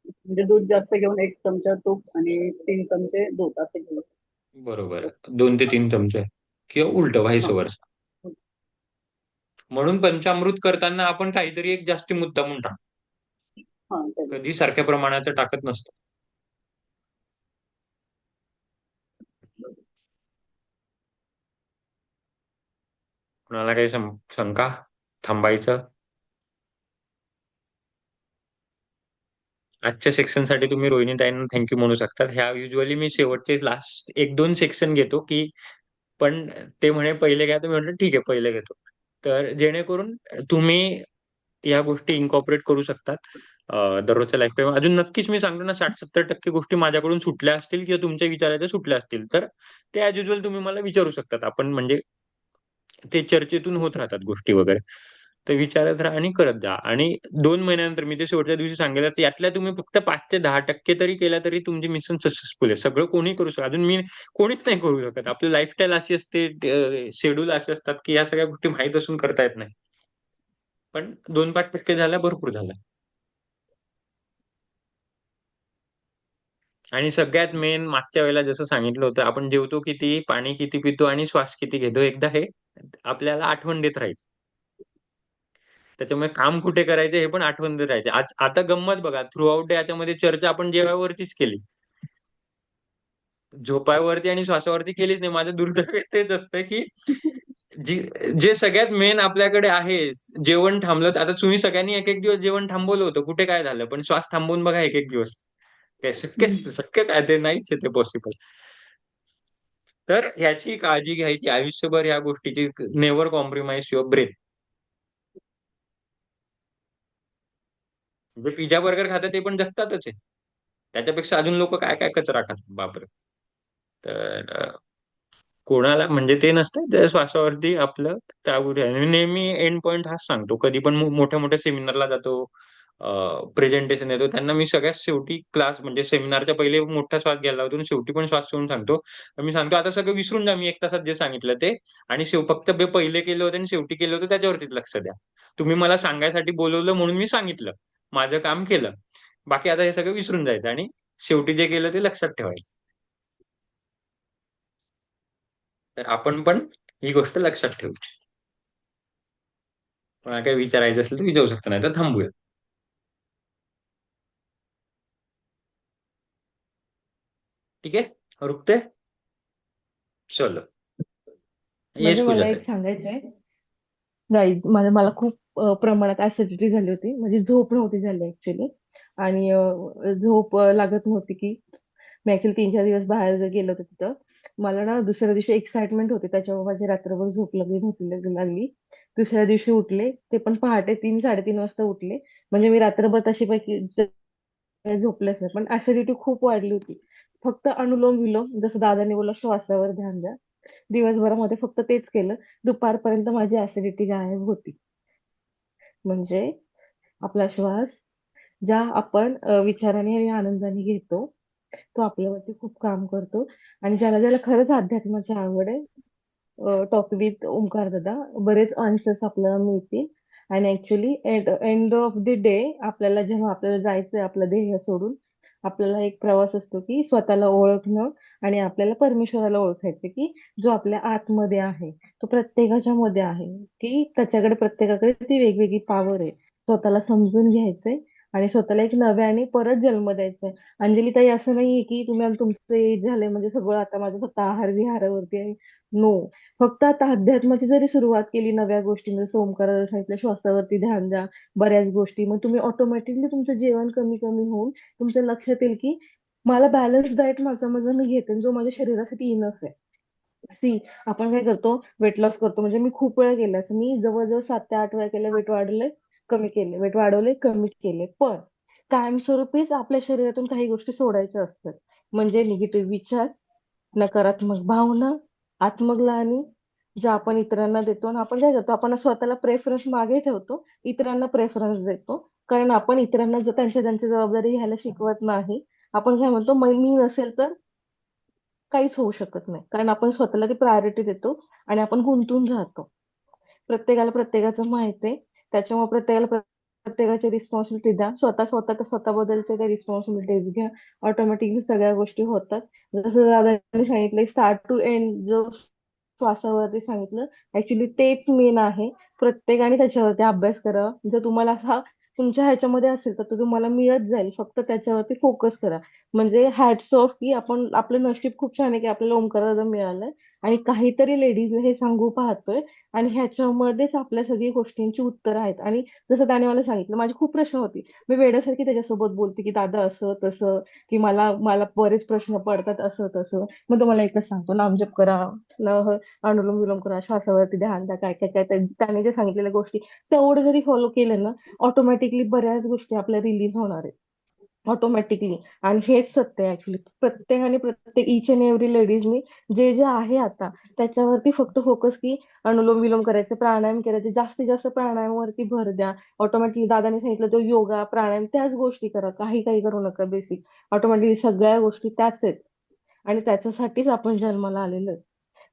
म्हणजे दूध जास्त घेऊन 1 चमचा तूप आणि 3 चमचे दूध असं घेऊ. बरोबर. 2 ते 3 चमचे किंवा उलट व्हाईस हा. वर्सा. म्हणून पंचामृत करताना आपण काहीतरी एक जास्ती मुद्दामून टाकतो. हा चालेल. कधी सारख्या प्रमाणाचं टाकत नसतो. कुणाला काही शंका? थांबायचं? आजच्या सेक्शनसाठी तुम्ही रोहिणीताईंना थँक्यू म्हणू शकता. ह्या युजली मी शेवटचे लास्ट 1-2 सेक्शन घेतो की, पण ते म्हणे पहिले घ्या, तर मी म्हटलं ठीक आहे पहिले घेतो. तर जेणेकरून तुम्ही या गोष्टी इन्कॉर्पोरेट करू शकतात दररोजच्या लाईफ टाईम. अजून नक्कीच मी सांगतो ना, 60-70% गोष्टी माझ्याकडून सुटल्या असतील किंवा तुमच्या विचाराच्या सुटल्या असतील, तर ते ॲज युजल तुम्ही मला विचारू शकतात. आपण म्हणजे ते चर्चेतून होत राहतात गोष्टी वगैरे. तर विचारत राहा आणि करत जा. आणि 2 महिन्यानंतर मी ते शेवटच्या दिवशी सांगेल, तर यातल्या तुम्ही फक्त 5 ते 10% तरी केल्या तरी तुमची मिशन सक्सेसफुल आहे. सगळं कोणी करू शकतं. अजून मी कोणीच नाही करू शकत. आपली लाईफस्टाईल अशी असते, शेड्यूल असे असतात, की या सगळ्या गोष्टी माहीत असून करता येत नाही. पण 2-5% झाल्या भरपूर झाल्या. आणि सगळ्यात मेन मागच्या वेळेला जसं सांगितलं होतं, आपण जेवतो किती, पाणी किती पितो आणि श्वास किती घेतो, एकदा हे आपल्याला आठवण देत राहायचं. त्याच्यामुळे काम कुठे करायचं हे पण आठवण देत राहायचं. आज आता गंमत बघा, थ्रू आउट डे याच्यामध्ये चर्चा आपण जेवायवरतीच केली. झोपायवरती आणि श्वासावरती केलीच नाही. माझं दुर्दैव तेच असतं, की जी जे सगळ्यात मेन आपल्याकडे आहे, जेवण थांबलं. आता तुम्ही सगळ्यांनी एक-एक दिवस जेवण थांबवलं होतं. कुठे काय झालं? पण श्वास थांबवून बघा एक-एक दिवस. काय शक्य काय? ते नाहीच आहे ते पॉसिबल. तर ह्याची काळजी घ्यायची आयुष्यभर ह्या गोष्टीची. Never compromise your breath. म्हणजे पिझ्झा बर्गर खातात ते पण जगतातच आहे. त्याच्यापेक्षा अजून लोक काय काय कचरा खातात बापरे. तर कोणाला म्हणजे ते नसतं त्या श्वासावरती आपलं त्यावर आहे. आणि नेहमी एंड पॉइंट हाच सांगतो. कधी पण मोठ्या मोठ्या सेमिनारला जातो, प्रेझेंटेशन देतो, त्यांना मी सगळ्यात शेवटी क्लास म्हणजे सेमिनारच्या पहिले मोठा श्वास घ्यायला लावतो आणि शेवटी पण श्वास घेऊन सांगतो. तर मी सांगतो आता सगळं विसरून जा, मी 1 तासात जे सांगितलं ते. आणि फक्त पहिले केलं होतं आणि शेवटी केलं होतं त्याच्यावरतीच लक्ष द्या. तुम्ही मला सांगायसाठी बोलवलं म्हणून मी सांगितलं. माझं काम केलं. बाकी आता हे सगळं विसरून जायचं आणि शेवटी जे केलं ते लक्षात ठेवायचं. तर आपण पण ही गोष्ट लक्षात ठेवू. कोणाला काही विचारायचं असेल तर विचारू शकता, नाही तर थांबूया. ठीक आहे, रुकते. चलो. येस म्हणजे पूजा मला ताई. एक सांगायचंय गाईज, मला मला खूप प्रमाणात ऍसिडिटी झाली होती. म्हणजे झोप नव्हती झाली ऍक्च्युली. आणि झोप लागत नव्हती की मी ऍक्च्युली 3-4 दिवस बाहेर गेलो होते तिथं. मला ना दुसऱ्या दिवशी एक्साइटमेंट होती, त्याच्यामुळे माझी रात्रभर झोप लागली. दुसऱ्या दिवशी उठले, ते पण पहाटे 3-3:30 वाजता उठले. म्हणजे मी रात्रभर तशी पैकी झोपलेच नाही, पण ऍसिडिटी खूप वाढली होती. फक्त अनुलोम विलोम, जसं दादांनी बोललं, श्वासावर ध्यान द्या. दिवसभरामध्ये फक्त तेच केलं. दुपारपर्यंत माझी ऍसिडिटी गायब होती. म्हणजे आपला श्वास ज्या आपण विचाराने आणि आनंदाने घेतो, तो आपल्यावरती खूप काम करतो. आणि ज्याला ज्याला खरंच अध्यात्माची आवड आहे, टॉक विथ ओंकार दादा, बरेच आन्सर्स आपल्याला मिळतील. आणि actually end of the day, आपल्याला जेव्हा आपल्याला जायचंय आपलं ध्येय सोडून, आपल्याला एक प्रवास असतो की स्वतःला ओळखणं आणि आपल्याला परमेश्वराला ओळखायचं की जो आपल्या आतमध्ये आहे तो प्रत्येकाच्या मध्ये आहे की त्याच्याकडे प्रत्येकाकडे ती वेगवेगळी पॉवर आहे. स्वतःला समजून घ्यायचंय आणि स्वतःला एक नव्याने परत जन्म द्यायचा आहे. अंजली ताई, असं नाहीये की तुम्ही तुमचं एज झालंय म्हणजे सगळं आता माझं फक्त आहार विहारावरती आहे. नो. फक्त आता अध्यात्माची जरी सुरुवात केली नव्या गोष्टी, जसं ओंकाराला सांगितलं श्वासावरती ध्यान द्या, बऱ्याच गोष्टी, मग तुम्ही ऑटोमॅटिकली तुमचं जेवण कमी कमी होऊन तुमच्या लक्षात येईल की मला बॅलन्स डाएट माझा माझा मी घेते जो माझ्या शरीरासाठी इनफ आहे. सी, आपण काय करतो, वेट लॉस करतो, म्हणजे मी खूप वेळा केलं असं, मी जवळजवळ 7 ते 8 वेळा केलं, वेट वाढवलंय, कमी केले, वेट वाढवले, कमी केले, पण कायमस्वरूपीच आपल्या शरीरातून काही गोष्टी सोडायच्या असतात. म्हणजे निगेटिव्ह विचार, नकारात्मक भावना, आत्मग्लानी, ज्या आपण इतरांना देतो. आणि आपण काय करतो, आपण स्वतःला प्रेफरन्स मागे ठेवतो, इतरांना प्रेफरन्स देतो, कारण आपण इतरांना त्यांच्या त्यांची जबाबदारी घ्यायला शिकवत नाही. आपण काय म्हणतो, मी नसेल तर काहीच होऊ शकत नाही, कारण आपण स्वतःला ती प्रायोरिटी देतो आणि आपण गुंतून राहतो. प्रत्येकाला प्रत्येकाचं माहित आहे, त्याच्यामुळे प्रत्येकाला प्रत्येकाची रिस्पॉन्सिबिलिटी द्या. स्वतःबद्दलच्या त्या रिस्पॉन्सिबिलिटीज घ्या. ऑटोमॅटिकली सगळ्या गोष्टी होतात. जसं दादांनी सांगितलं, स्टार्ट टू एंड, जो श्वासावरती सांगितलं, ऍक्च्युली तेच मेन आहे. प्रत्येकाने त्याच्यावरती अभ्यास करा. जर तुम्हाला हा तुमच्या ह्याच्यामध्ये असेल तर तो तुम्हाला मिळत जाईल, फक्त त्याच्यावरती फोकस करा. म्हणजे हॅट्स ऑफ की आपण, आपलं नशीब खूप छान आहे की आपल्याला ओंकार दादा मिळालाय आणि काहीतरी लेडीज हे सांगू पाहतोय आणि ह्याच्यामध्येच आपल्या सगळी गोष्टींची उत्तरं आहेत. आणि जसं त्याने मला सांगितलं, माझी खूप प्रश्न होती, मी वेड्यासारखी त्याच्यासोबत बोलते की दादा असं तसं, की मला मला बरेच प्रश्न पडतात असं तसं. मग तो मला एकच सांगतो, नामजप करा, अनुलोम विलोम करा, श्वासावरती ध्यान द्या, काय काय काय त्याने जे सांगितलेल्या गोष्टी तेवढं जरी फॉलो केलं ना, ऑटोमॅटिकली बऱ्याच गोष्टी आपल्या रिलीज होणार आहेत ऑटोमॅटिकली. आणि हेच सत्य आहे ऍक्च्युली. प्रत्येकाने, प्रत्येक इच अँड एव्हरी लेडीजनी जे जे आहे आता त्याच्यावरती फक्त फोकस की अनुलोम विलोम करायचे, प्राणायाम करायचे, जास्तीत जास्त प्राणायामावरती भर द्या. ऑटोमॅटिकली दादाने सांगितलं तो योगा प्राणायाम त्याच गोष्टी करा, काही काही करू नका. बेसिक ऑटोमॅटिकली सगळ्या गोष्टी त्याच आहेत आणि त्याच्यासाठीच आपण जन्माला आलेलो आहे.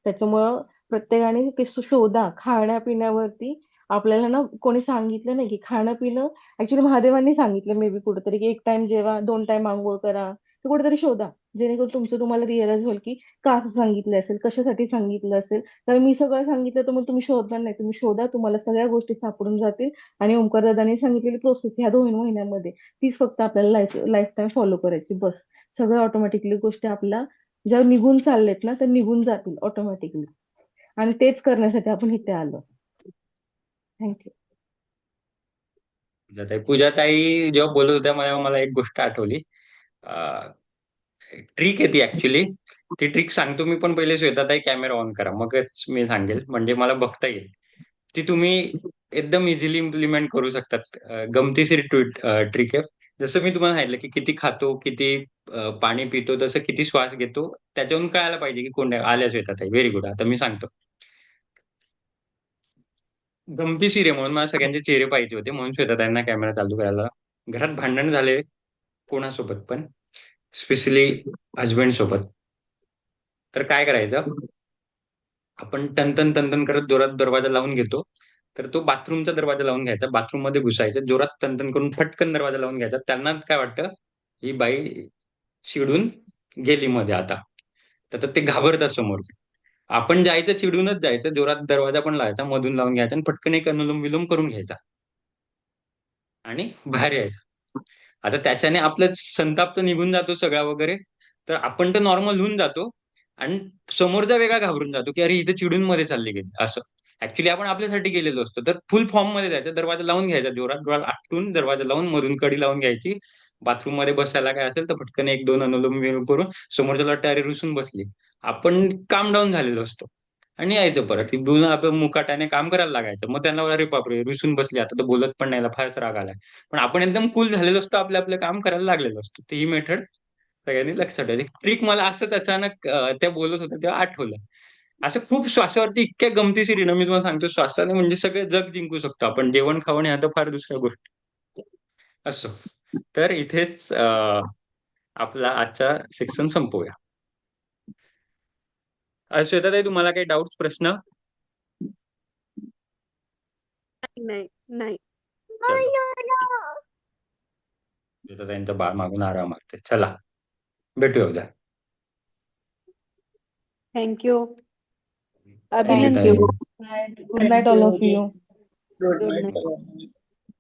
त्याच्यामुळं प्रत्येकाने ते शोधा. खाण्यापिण्यावरती आपल्याला ना कोणी सांगितलं नाही की खाणं पिणं, ऍक्च्युली महादेवांनी सांगितलं मे बी कुठेतरी की 1 टाइम जेवा, 2 टाइम आंघोळ करा. ते कुठेतरी शोधा, जेणेकरून तुमचं तुम्हाला रिअलाइज होईल की का असं सांगितलं असेल, कशासाठी सांगितलं असेल. तर मी सगळं सांगितलं तर मग तुम्ही शोधणार नाही, तुम्ही शोधा, तुम्हाला सगळ्या गोष्टी सापडून जातील. आणि ओंकार दादांनी सांगितलेली प्रोसेस ह्या 2 महिन्यामध्ये तीच फक्त आपल्याला लाईफ टाइम फॉलो करायची, बस. सगळं ऑटोमॅटिकली गोष्टी आपल्या ज्या निघून चाललेत ना त्या निघून जातील ऑटोमॅटिकली. आणि तेच करण्यासाठी आपण इथे आलो. थँक्यू. पूजाताई जेव्हा बोलत होत्या मला मला एक गोष्ट आठवली. ट्रिक आहे ती ऍक्च्युली. ती ट्रिक सांगतो मी, पण पहिले श्वेताताई कॅमेरा ऑन करा, मगच मी सांगेल, म्हणजे मला बघता येईल. ती तुम्ही एकदम इझिली इम्प्लिमेंट करू शकतात. गमतीशीर ट्रिक आहे. जसं मी तुम्हाला सांगितलं की किती खातो, किती पाणी पितो, तसं किती श्वास घेतो, त्याच्यावरून कळायला पाहिजे की कोण आल्या श्वेताताई. Very good. आता मी सांगतो. गमतीशीर आहे म्हणून मला सगळ्यांचे चेहरे पाहिजे होते, म्हणून श्वेताताईंना कॅमेरा चालू करायला. घरात भांडण झाले कोणासोबत पण, स्पेशली हस्बंड सोबत, तर काय करायचं, आपण टनटन टनटन करत जोरात दरवाजा लावून घेतो. तर तो बाथरूमचा दरवाजा लावून घ्यायचा, बाथरूम मध्ये घुसायचं, जोरात टनटन करून फटकन दरवाजा लावून घ्यायचा. त्यांना काय वाटतं, ही बाई चिडून गेली मध्ये आता, तर ते घाबरतात समोर. आपण जायचं, चिडूनच जायचं, जोरात दरवाजा पण लावायचा, मधून लावून घ्यायचा आणि पटकन एक अनुलोम विलोम करून घ्यायचा आणि बाहेर यायचं. आता त्याच्याने आपलं संताप तर निघून जातो सगळा वगैरे, तर आपण तर नॉर्मल होऊन जातो. आणि समोरचा वेगळा घाबरून जातो की अरे इथे चिडून मध्ये चालली गेली असं. ऍक्च्युली आपण आपल्यासाठी गेलेलो असतो. तर फुल फॉर्म मध्ये जायचं, दरवाजा लावून घ्यायचा, जोरात जोरात आटून दरवाजा लावून मधून कडी लावून घ्यायची. बाथरूम मध्ये बसायला काय असेल तर पटकन 1-2 अनुलोम विलोम करून समोरच्याला वाटतं अरे रुसून बसली, आपण काम डाऊन झालेलो असतो. आणि यायचं परत की आपण मुकाट्याने काम करायला लागायचं. मग त्यांना अरे बापरे रुसून बसली, आता तर बोलत पण नाही, फारच राग आलाय. पण आपण एकदम कूल झालेलो असतो, आपलं आपलं काम करायला लागलेलो असतो. तर ही मेथड सगळ्यांनी लक्षात ठेवायची. ट्रिक मला असंच अचानक त्या बोलत होत्या तेव्हा आठवलं. असं खूप श्वासावरती इतक्या गमतीशीर आहे ना, मी तुम्हाला सांगतो, श्वासाने म्हणजे सगळे जग जिंकू शकतो आपण. जेवण खावण ह्या तर फार दुसऱ्या गोष्टी असो. तर इथेच आपला आजचा सेक्शन संपवूया. श्वेताताई, तुम्हाला काही डाऊट्स, प्रश्न? नाही नाही. चलो. तर त्यांचं बाळ मागून आराम मागते. चला, भेटूया उद्या. थँक्यू. Thank you, अभिनंदन. ताई. Good night, all of you. Good Good night. night.